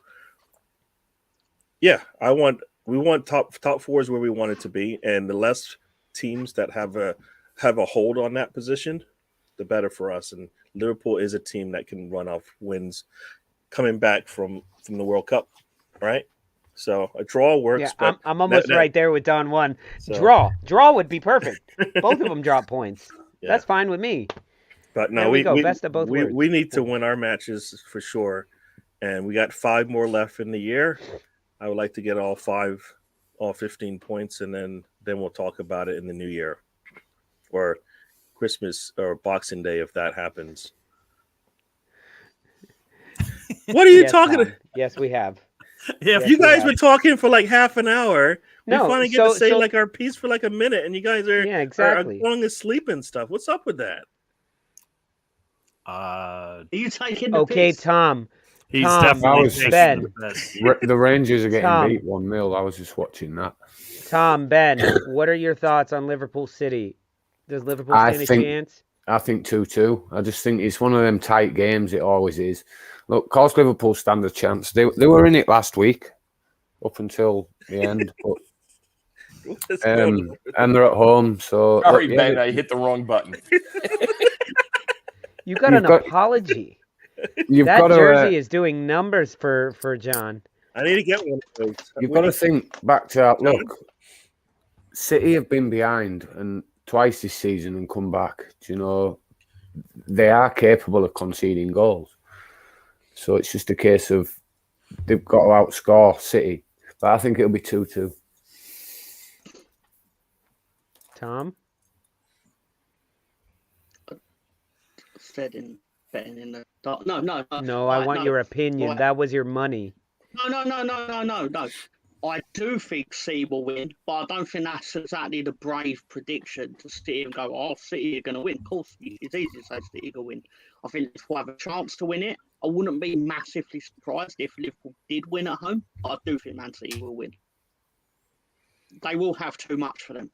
yeah, we want top four is where we want it to be, and the less teams that have a hold on that position, the better for us. And Liverpool is a team that can run off wins coming back from the World Cup, right? So a draw works. Yeah, but I'm almost right there with Don 1. So. Draw would be perfect. Both of them drop points. Yeah. That's fine with me. But no, we go. Best of both worlds. We need to win our matches for sure. And we got 5 more left in the year. I would like to get all 15 points, and then we'll talk about it in the new year or Christmas or Boxing Day if that happens. What are you talking about? Yes, we have. Yeah, you guys been talking for like half an hour. We finally get to say like our piece for like a minute, and you guys are going asleep and stuff. What's up with that? Are you taking the piss? Tom. He's definitely Ben. The Rangers are getting beat 1-0. I was just watching that. Tom, Ben, what are your thoughts on Liverpool City? Does Liverpool stand a chance? I think 2-2. I just think it's one of them tight games. It always is. Look, of course, Liverpool stand a chance. They were in it last week, up until the end. But, and they're at home. So sorry, Ben, I hit the wrong button. You got an apology. That jersey is doing numbers for John. I need to get one of those. You've got to think back to that. Look, City have been behind and twice this season and come back. Do you know, they are capable of conceding goals. So it's just a case of they've got to outscore City. But I think it'll be 2-2. Tom? Betting in the dark. No. I want your opinion. That was your money. No. I do think City will win, but I don't think that's exactly the brave prediction to sit and go, oh, City are going to win. Of course, it's easy to say City will win. I think we'll have a chance to win it. I wouldn't be massively surprised if Liverpool did win at home. I do think Man City will win. They will have too much for them.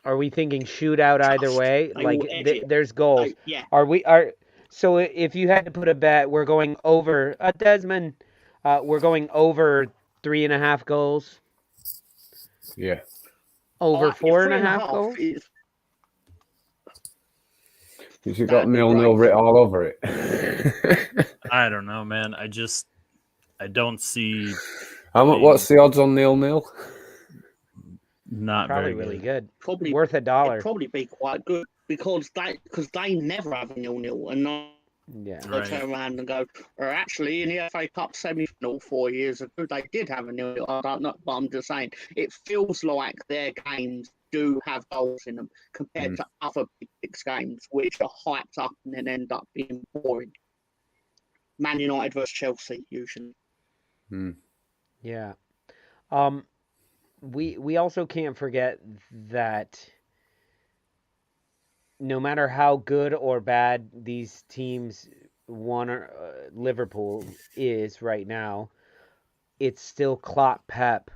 Are we thinking shootout either way? Like there's goals. Yeah. So if you had to put a bet, we're going over Desmond. We're going over 3.5 goals. Yeah. Over 4.5 goals. Because you've got 0-0 written all over it. I don't know, man. I don't see. What's the odds on 0-0? Not probably very really good. Probably worth $1. It'd probably be quite good because they never have a 0-0 and not. Yeah, they turn around and go, or actually in the FA Cup semi-final 4 years ago, they did have a 0-0. I don't know, but I'm just saying it feels like their games do have goals in them compared to other big six games, which are hyped up and then end up being boring. Man United versus Chelsea usually. Yeah. We also can't forget that no matter how good or bad these teams Liverpool is right now, it's still Klopp Pep,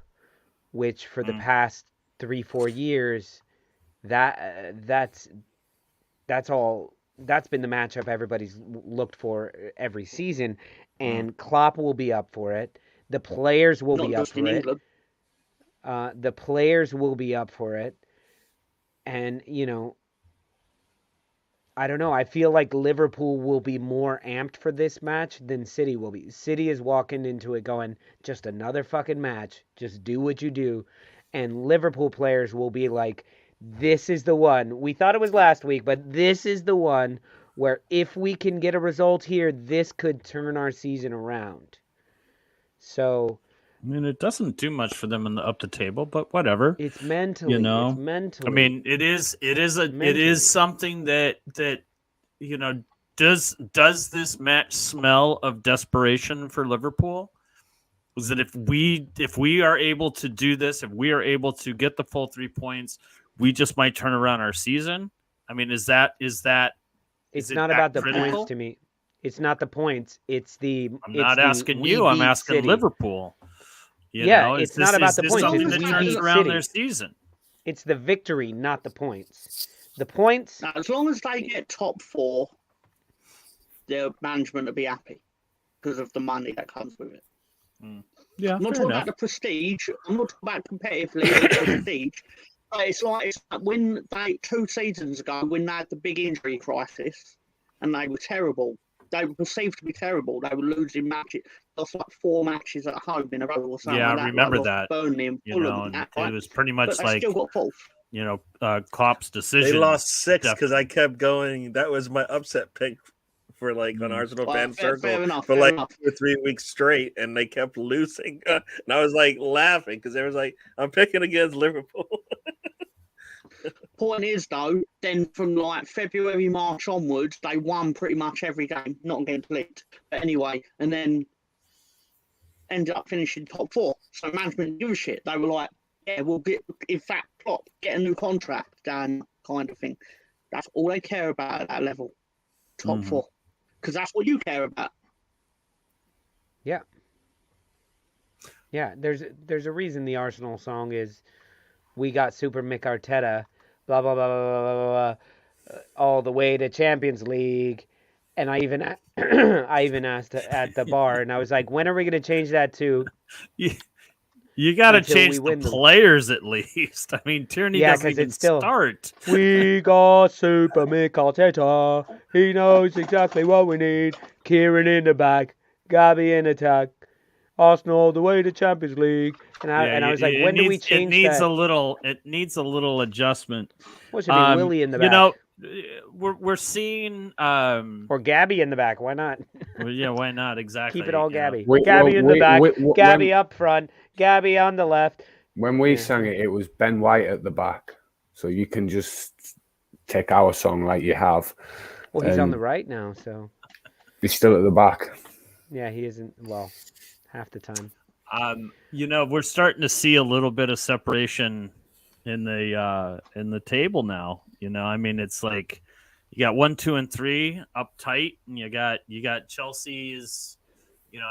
which for the past 3-4 years, that's been the matchup everybody's looked for every season, and Klopp will be up for it. The players will be up for it. The players will be up for it. And, I don't know. I feel like Liverpool will be more amped for this match than City will be. City is walking into it going, just another fucking match. Just do what you do. And Liverpool players will be like, this is the one. We thought it was last week, but this is the one where if we can get a result here, this could turn our season around. So... I mean, it doesn't do much for them up the table, but whatever. It's mentally, It's mentally. I mean, it is something that does this match smell of desperation for Liverpool? Is that if we are able to do this, if we are able to get the full 3 points, we just might turn around our season? I mean, is that? It's not about the points to me. It's not the points. It's the. I'm not asking you. I'm asking City. Liverpool. It's not about the points. Something that turns around their season. It's the victory, not the points. The points. Now, as long as they get top 4, their management will be happy because of the money that comes with it. Yeah, I'm not talking about the prestige. I'm not talking about competitively or prestige. it's like when they 2 seasons ago when they had the big injury crisis and they were terrible. They were perceived to be terrible. They were losing matches. Lost like 4 matches at home in a row or something. Yeah, like I that. remember Like, that. Burnley and Fulham and that, right? It was pretty much but they like still got 4th. Klopp's decision. They lost 6 because I kept going. That was my upset pick for like on Arsenal fan circle fair enough, for fair like enough. 2 or 3 weeks straight, and they kept losing. And I was like laughing because they was like, "I'm picking against Liverpool." Point is, though, then from like February, March onwards, they won pretty much every game, not against Leeds. But anyway, and then ended up finishing top 4. So management didn't give a shit. They were like, yeah, we'll get, in fact, Klopp, get a new contract, Dan, kind of thing. That's all they care about at that level. Top 4. Because that's what you care about. Yeah. Yeah, there's a reason the Arsenal song is "We Got Super Mick Arteta," blah blah blah blah blah blah, all the way to Champions League, and I even asked at the bar, and I was like, when are we going to change that to? You got to until change we the win players at least. I mean, Tierney doesn't even it's still start. We got Super Mick Arteta. He knows exactly what we need. Kieran in the back, Gabby in attack. Arsenal all the way to Champions League, and I was like, when do we change that? It needs a little adjustment. What should be Willie in the back? You know, we're seeing or Gabby in the back. Why not? Well, yeah, why not? Exactly. Keep it all Gabby. Wait, Gabby in the back. Gabby when, up front. Gabby on the left. When we sang it, it was Ben White at the back, so you can just take our song like you have. Well, he's on the right now, so he's still at the back. Yeah, he isn't. Well, half the time. We're starting to see a little bit of separation in the table now. I mean, it's like you got 1, 2, and 3 up tight, and you got Chelsea's.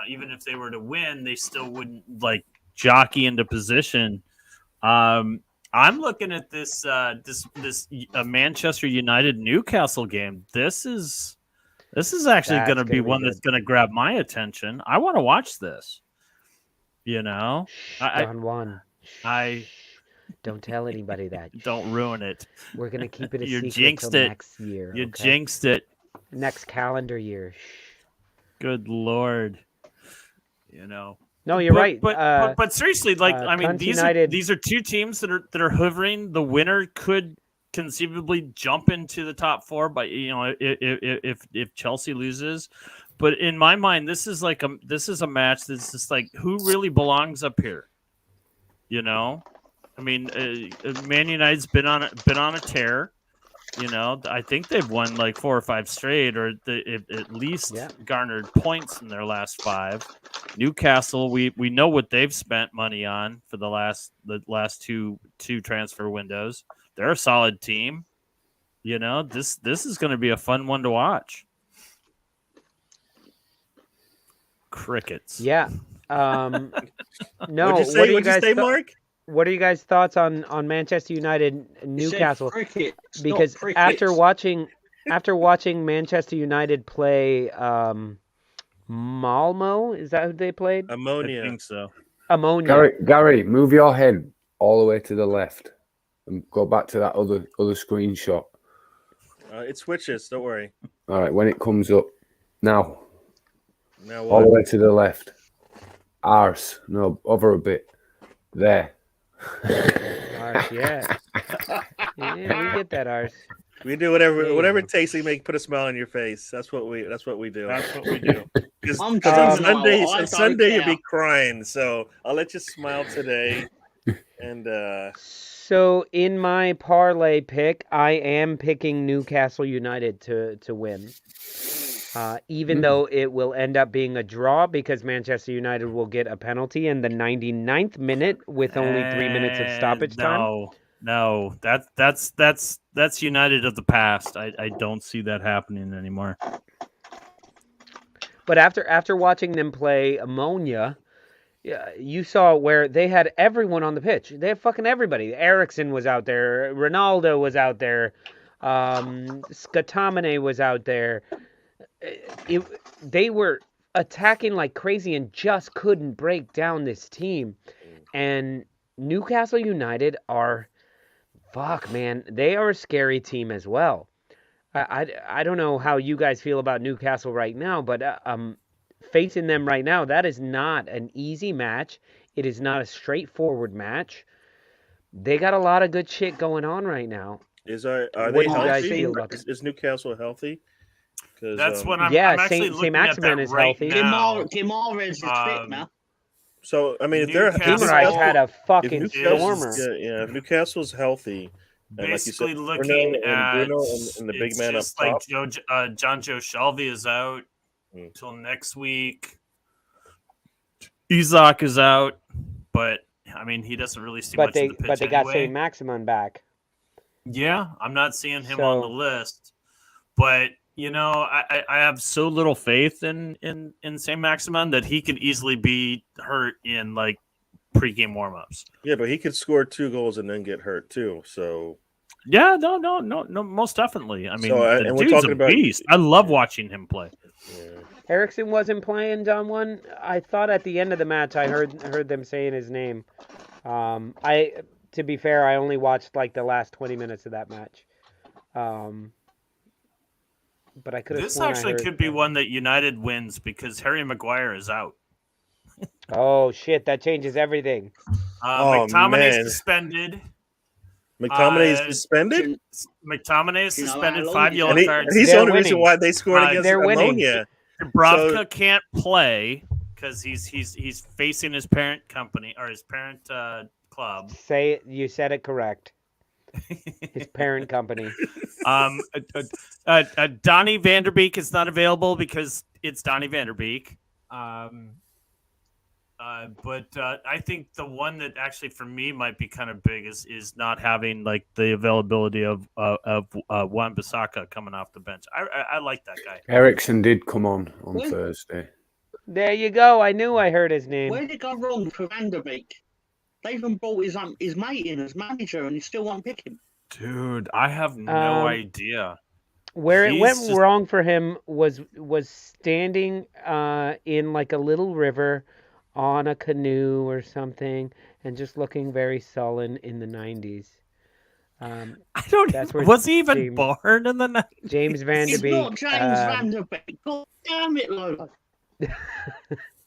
Even if they were to win, they still wouldn't like jockey into position. I'm looking at this Manchester United Newcastle game. This is actually going to be one that's going to grab my attention. I want to watch this. I don't tell anybody that. Don't ruin it. We're going to keep it a You secret jinxed till it. next year. You okay? jinxed it. Next calendar year. Good Lord. No, you're right. But seriously, like I mean, these are 2 teams that are hovering. The winner could conceivably jump into the top 4, but if Chelsea loses. But in my mind, this is a match that's just like, who really belongs up here? I mean, Man United's been on a tear. I think they've won like 4 or 5 straight, or at least garnered points in their last 5. Newcastle, we know what they've spent money on for the last two transfer windows. They're a solid team. This is going to be a fun one to watch. Crickets. Yeah. No. What'd you say, Mark? What are you guys' thoughts on Manchester United and Newcastle? Because after watching Manchester United play Malmo, is that who they played? Ammonia. I think so. Ammonia. Gary, move your head all the way to the left and go back to that other screenshot. It switches. Don't worry. All right, when it comes up now. Now all the way to the left. Arse. No, over a bit. There. Arse, yeah. Yeah, we get that, Arse. We do whatever it takes to make put a smile on your face. That's what we do. That's what we do. Because on Sunday you'll be crying. So I'll let you smile today. And so in my parlay pick, I am picking Newcastle United to win. Even though it will end up being a draw because Manchester United will get a penalty in the 99th minute with only 3 minutes of stoppage time. No, that's United of the past. I don't see that happening anymore. But after watching them play Ammonia, you saw where they had everyone on the pitch. They had fucking everybody. Eriksen was out there. Ronaldo was out there. Skatamane was out there. They were attacking like crazy and just couldn't break down this team. And Newcastle United are Fuck, man, they are a scary team as well. I don't know how you guys feel about Newcastle right now, but facing them right now, that is not an easy match. It is not a straightforward match. They got a lot of good shit going on right now. Are What they do you guys healthy? feel about that? Is Newcastle healthy? That's what I'm actually St. looking Maximin at is that right healthy. now. Gimares is fit now. So I mean, if they're Guimaraes had a fucking if Newcastle's- stormer. yeah, if Newcastle's healthy, and like you Basically said, looking at Bruno and the big it's man up just like top. John Joe Shelby is out until next week. Isaac is out, but I mean he doesn't really see much of the pitch But they got anyway. St. Maximin back. Yeah, I'm not seeing him on the So- list, but you know I have so little faith in St. Maximin that he could easily be hurt in like pregame warmups. Yeah, but he could score 2 goals and then get hurt too. So Yeah, no, most definitely. I mean, So, the and we're dude's talking a about- beast. I love watching him play. Erickson wasn't playing, John one. I thought at the end of the match I heard them saying his name. To be fair, I only watched like the last 20 minutes of that match. But I could have. This actually could be one that United wins because Harry Maguire is out. Oh shit! That changes everything. McTominay's man. suspended. McTominay's suspended. McTominay is suspended, how 5 long yellow And cards. he's the They're only reason winning. why they scored against they're winning. Bologna. Dubravka can't play because he's facing his parent company or his parent club. Say it. You said it correct. His parent company. Donny van der Beek is not available because it's Donny van der Beek. But I think the one that actually for me might be kind of big is not having like the availability of Wan-Bissaka coming off the bench. I like that guy. Ericsson did come on Thursday. There you go. I knew I heard his name. Where did it go wrong for Van der Beek? They even brought his mate in as manager, and he still won't pick him. Dude, I have no idea. Where it went He's just- wrong for him was standing in like a little river on a canoe or something and just looking very sullen in the 90s. I don't. That's where Was he even James- born in the 90s? James Van der He's Beek. not James Van der Beek. God damn it, Lolo.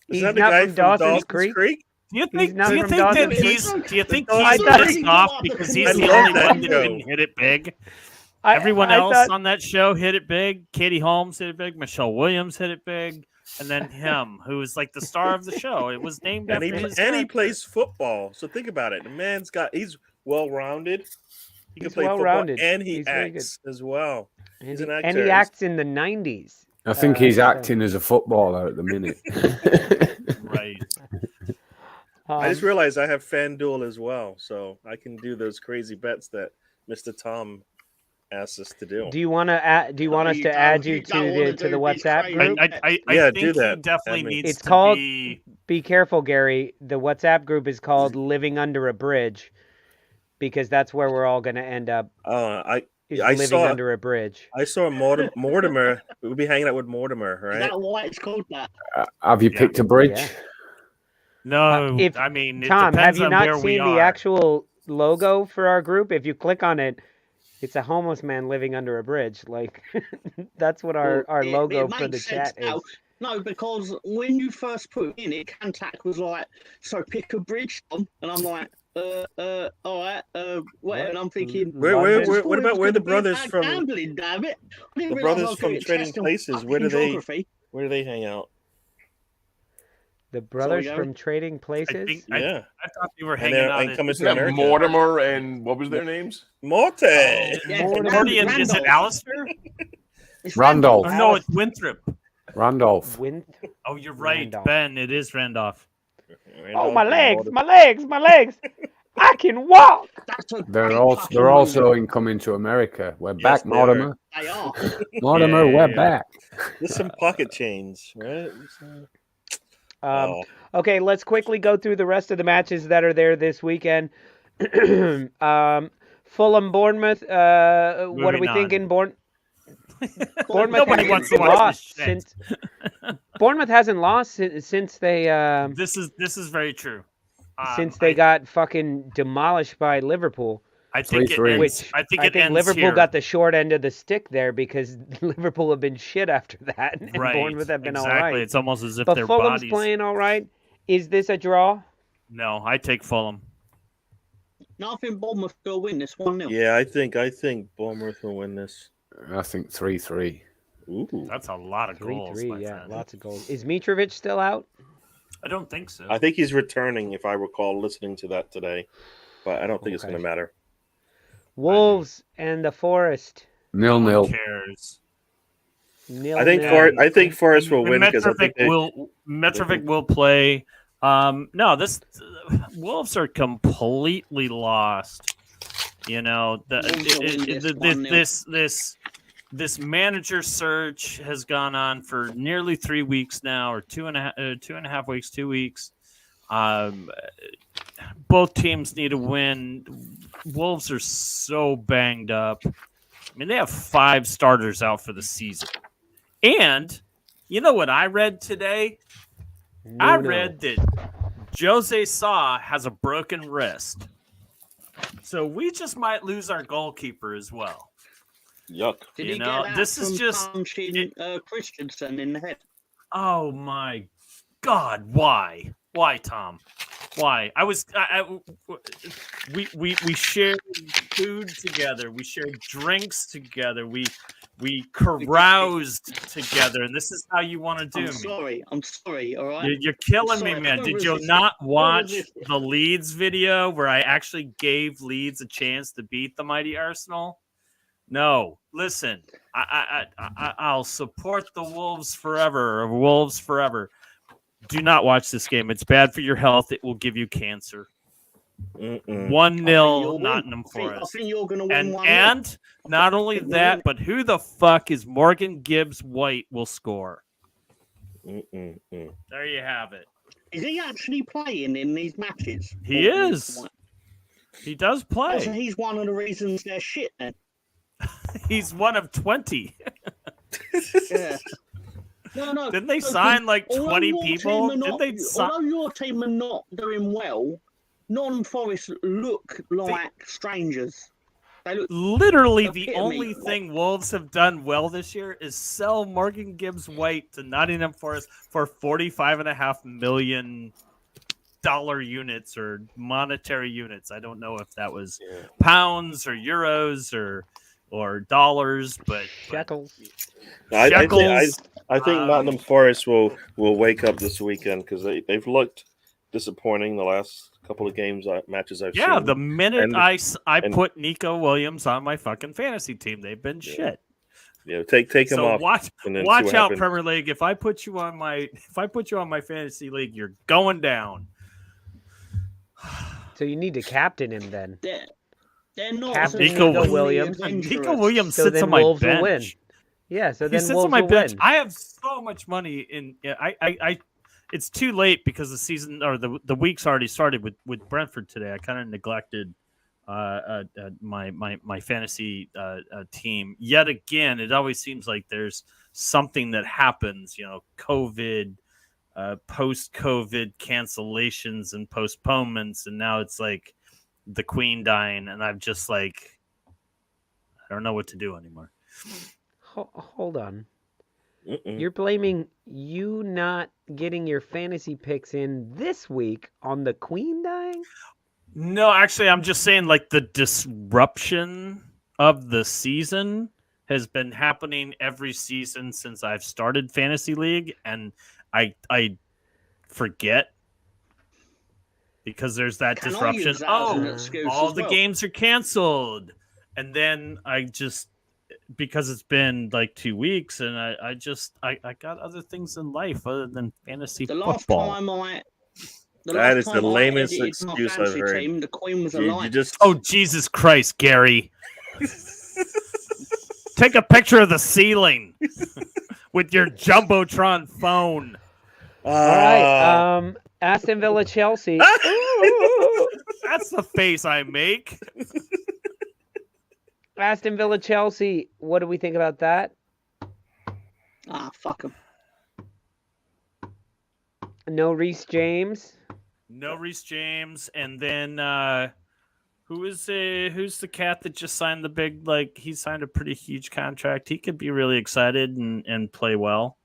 He's that the not guy from from Dawson's Dawson's Creek. Do you He's think? not Do you from think that Dawson's he's? Do you think I he's thought- pissed off because he's I the love only that one that show. didn't hit it big? I- Everyone I else thought- on that show hit it big. Katie Holmes hit it big. Michelle Williams hit it big, and then him, who was like the star of the show. It was named And after he his. and he character. plays football. So think about it. The man's he's well rounded. He can He's play football well-rounded. and he He's very acts as well. He's an And actor. he acts in the 90s. I think he's so- acting as a footballer at the minute. Right. I just realized I have FanDuel as well, so I can do those crazy bets that Mr. Tom asked us to do. Do you want to add? Do you want us to add you to the WhatsApp group? I Yeah, think do that. he definitely Add me. needs It's to called. be. Be careful, Gary. The WhatsApp group is called "Living Under a Bridge," because that's where we're all going to end up. I living saw under a bridge. I saw Mortimer. We'll be hanging out with Mortimer, Is right? that why it's called that? Have you picked a bridge? Yeah. No, If I mean, it Tom, have depends you on not where we seen the are. actual logo for our group? If you click on it, it's a homeless man living under a bridge. Like that's what our logo for the makes sense chat now. is. No, because when you first put it in, it Cantac was like, so pick a bridge, Tom. And I'm like, all right, wait. And I'm thinking, What about where the brothers from? Gambling, damn it. I didn't The realise I brothers was from gonna get Trading tested on Places. Where do fucking they? geography. Where do they hang out? The brothers Gary? from Trading Places. Yeah. I thought they were And hanging they're- out. and at- coming to Yeah, America. Mortimer and what was their names? Morty. Yeah, Morty and is it Randolph. Alistair? It's Randolph. Oh, no, it's Winthrop. Randolph. Oh, you're right, Randolph. Ben. It is Randolph. Oh, my legs, my legs, my legs! I can walk. They're also in Coming to America. We're back, they Mortimer. They are. Mortimer, we're back. There's some pocket change, right? Okay, let's quickly go through the rest of the matches that are there this weekend. Fulham, Bournemouth. What are Moving we on. thinking? Bournemouth Nobody hasn't wants to watch this lost shit. since. Bournemouth hasn't lost since they This is very true. since they got fucking demolished by Liverpool. I think it 3-3. ends. I think it ends Liverpool here. got the short end of the stick there because Liverpool have been shit after that, and Right. Bournemouth have been Exactly. all right. It's almost as if But their Fulham's bodies. playing all right. Is this a draw? No, I take Fulham. No, I think Bournemouth will win this 1-0. Yeah, I think Bournemouth will win this. I think 3-3. Ooh. That's a lot of goals, 3-3, my yeah, friend. lots of goals. Is Mitrovic still out? I don't think so. I think he's returning, if I recall listening to that today. But I don't think it's Okay. going to matter. Wolves and the Forest. 0-0. No one cares. I think Forest will win because I think Mitrovic will play. No, this Wolves are completely lost. You know, this manager search has gone on for nearly 3 weeks now, or 2.5 weeks, 2 weeks. Both teams need a win. Wolves are so banged up. I mean, they have 5 starters out for the season. And you know what I read today? I read that Jose Sa has a broken wrist. So we just might lose our goalkeeper as well. Yuck. Did You he know, get that this is from just- punching Christensen in the head? Oh my God! Why? Why, Tom? Why? We shared food together. We shared drinks together. We caroused together, and this is how you want to do me. I'm sorry. All right. You're killing me, man. Did you not watch the Leeds video where I actually gave Leeds a chance to beat the mighty Arsenal? No. Listen, I'll support the Wolves forever. Wolves forever. Do not watch this game. It's bad for your health. It will give you cancer. 1-0 Nottingham Forest. I think you're going to win 1-0. And not only that, but who the fuck is Morgan Gibbs White will score? There you have it. Is he actually playing in these matches? He is. He does play. So he's one of the reasons they're shit then. He's one of 20. Yeah. No. Didn't they sign like 20 people? Although your team are not doing well, non-Forest look like strangers. They look literally the only thing Wolves have done well this year is sell Morgan Gibbs White to Nottingham Forest for $45.5 million units or monetary units. I don't know if that was pounds or euros or dollars, but shekels. I think Nottingham Forest will wake up this weekend because they've looked disappointing the last couple of matches I've seen. Yeah, the minute I put Nico Williams on my fucking fantasy team, they've been shit. Yeah, take him off. Watch out, happens. Premier League. If I put you on my fantasy league, you're going down. So you need to captain him then. They're not. Captain Nico Williams. Nico Williams So sits then on my Wolves will win. bench. Yeah, so He then sits Wolves on my will bench. win. I have so much money in. I it's too late because the season or the week's already started with Brentford today. I kind of neglected my fantasy team yet again. It always seems like there's something that happens. You know, COVID, post-COVID cancellations and postponements, and now it's like the Queen dying, and I'm just like, I don't know what to do anymore. Hold on. You're blaming you not getting your fantasy picks in this week on the Queen dying? No, actually, I'm just saying like the disruption of the season has been happening every season since I've started Fantasy League, and I forget because there's that disruption. All the games are canceled. And then I just, because it's been like 2 weeks, and I got other things in life other than fantasy football. That is the lamest excuse I've heard. Team, the Queen was alive. Oh, Jesus Christ, Gary. Take a picture of the ceiling with your Jumbotron phone. All right. Aston Villa, Chelsea. That's the face I make. Aston Villa, Chelsea. What do we think about that? Fuck them. No Reece James. No Reece James. And then who's the cat that just signed the big, like, he signed a pretty huge contract? He could be really excited and play well.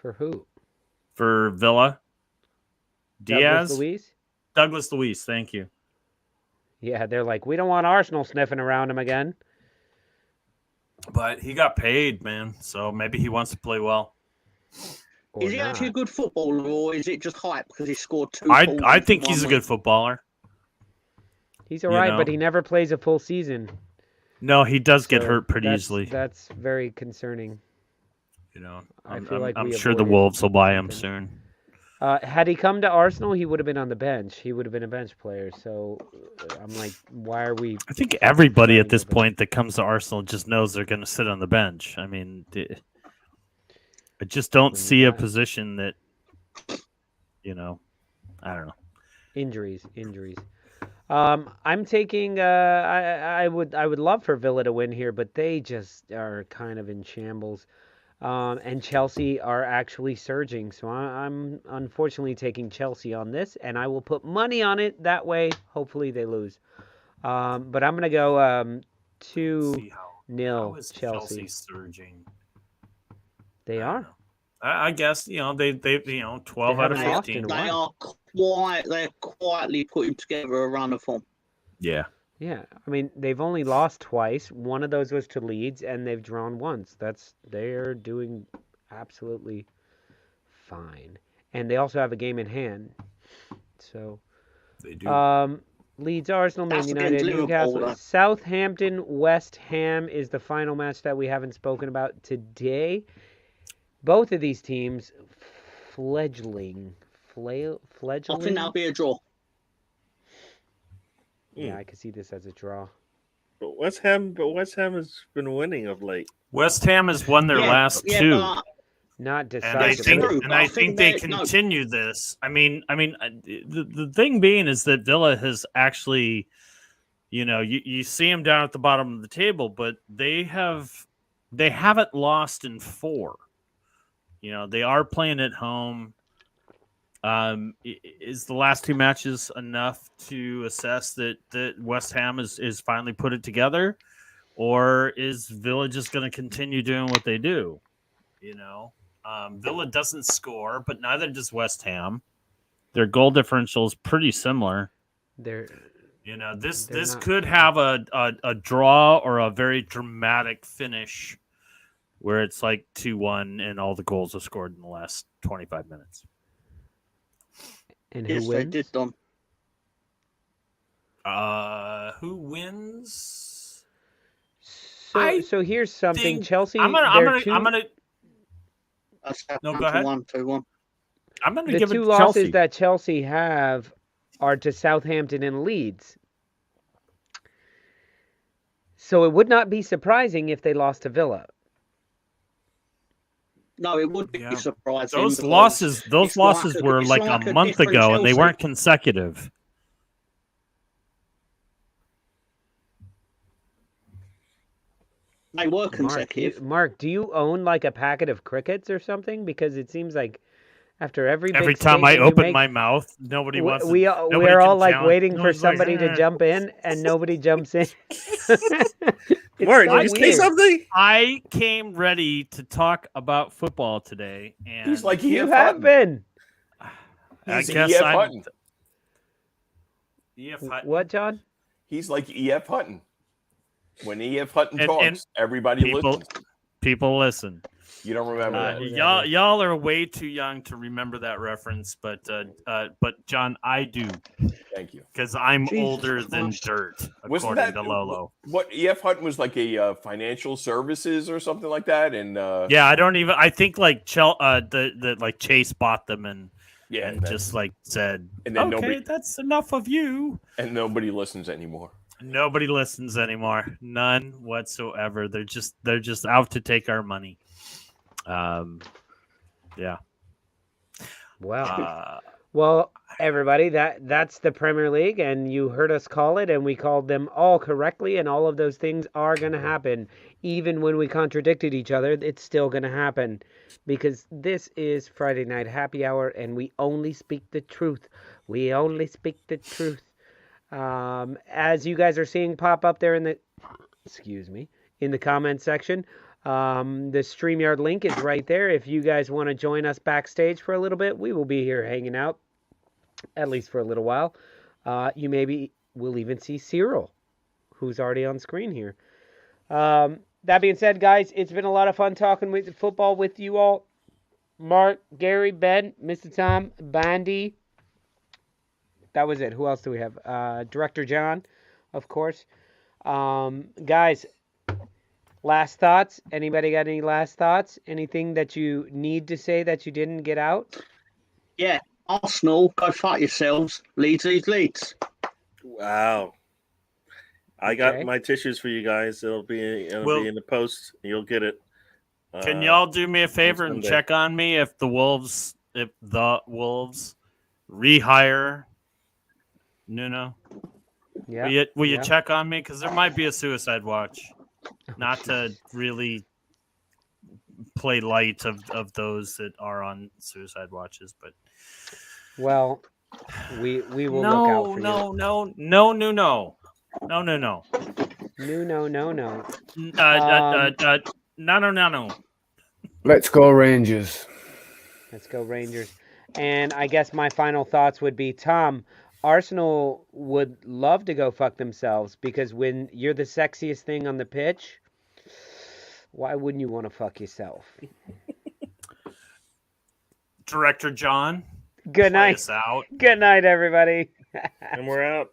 For who? For Villa. Douglas Diaz? Luiz? Douglas Luiz, thank you. Yeah, they're like, we don't want Arsenal sniffing around him again. But he got paid, man, so maybe he wants to play well. Is he actually a good footballer, or is it just hype because he scored 2 goals? I think he's a good footballer. He's all right, but he never plays a full season. No, he does get hurt pretty easily. That's very concerning. You know, I'm sure the Wolves will buy him soon. Had he come to Arsenal, he would have been on the bench. He would have been a bench player. So I'm like, why are we? I think everybody at this point that comes to Arsenal just knows they're going to sit on the bench. I mean, I just don't see a position that, I don't know. Injuries. I'm taking. I would love for Villa to win here, but they just are kind of in shambles. And Chelsea are actually surging, so I'm unfortunately taking Chelsea on this, and I will put money on it. That way, hopefully they lose. But I'm gonna go 2-0 Chelsea. Surging? They are. I guess they 12 out of 15. They're quietly putting together a run of form. Yeah. Yeah, I mean, they've only lost twice. One of those was to Leeds, and they've drawn once. They're doing absolutely fine. And they also have a game in hand. So they do. Leeds, Arsenal, Man United, Newcastle, Southampton, West Ham is the final match that we haven't spoken about today. Both of these teams fledgling. I think that'll be a draw. Yeah, I could see this as a draw. But West Ham has been winning of late. West Ham has won their last two. Not decisively. And I think they continue this. I mean, the thing being is that Villa has actually, you see them down at the bottom of the table, but they haven't lost in 4. They are playing at home. Is the last 2 matches enough to assess that West Ham is finally put it together, or is Villa just going to continue doing what they do? Villa doesn't score, but neither does West Ham. Their goal differential is pretty similar. This could have a draw or a very dramatic finish where it's like 2-1 and all the goals are scored in the last 25 minutes. And who wins? They did, Don. Who wins? So here's something. Chelsea. I'm gonna. No, go ahead. 2-1. I'm gonna the give it to two losses Chelsea. that Chelsea have are to Southampton and Leeds. So it would not be surprising if they lost to Villa. No, it would be surprising. Those losses were like a month ago, and they weren't consecutive. They were consecutive. Mark, do you own like a packet of crickets or something? Because it seems like after every time I open my mouth, nobody wants. We're all like waiting for somebody to jump in, and nobody jumps in. Mark, did you say something? I came ready to talk about football today, and he's like you have been. I He's guess E.F. I'm. Hutton. E.F. Hutton. What, John? He's like E.F. Hutton. When E.F. Hutton talks, everybody listens. People listen. You don't remember that? Y'all are way too young to remember that reference, but John, I do. Thank you. Because I'm older than dirt, according to Lolo. What E.F. Hutton was like a financial services or something like that, and yeah, I think like Chase bought them and just like said, and then okay, that's enough of you, and nobody listens anymore. Nobody listens anymore. None whatsoever. They're just out to take our money. Yeah. Wow. Well, everybody, that's the Premier League, and you heard us call it, and we called them all correctly, and all of those things are going to happen. Even when we contradicted each other, it's still going to happen, because this is Friday Night Happy Hour, and we only speak the truth. We only speak the truth. As you guys are seeing pop up there in the comment section, the StreamYard link is right there. If you guys want to join us backstage for a little bit, we will be here hanging out, at least for a little while. We'll even see Cyril, who's already on screen here. That being said, guys, it's been a lot of fun talking with football with you all. Mark, Gary, Ben, Mr. Tom, Bandy. That was it. Who else do we have? Director John, of course. Guys, last thoughts? Anybody got any last thoughts? Anything that you need to say that you didn't get out? Yeah, Arsenal, go fight yourselves. Leeds. Wow. I got my tissues for you guys. It'll be in the post. You'll get it. Can y'all do me a favor and check on me if the Wolves rehire Nuno? Yeah. Will you check on me? Because there might be a suicide watch. Not to really play light of those that are on suicide watches, but well, we will look out for you. No. No. Let's go Rangers. Let's go Rangers. And I guess my final thoughts would be, Tom, Arsenal would love to go fuck themselves because when you're the sexiest thing on the pitch, why wouldn't you want to fuck yourself? Director John. Good night. Play us out. Good night, everybody. And we're out.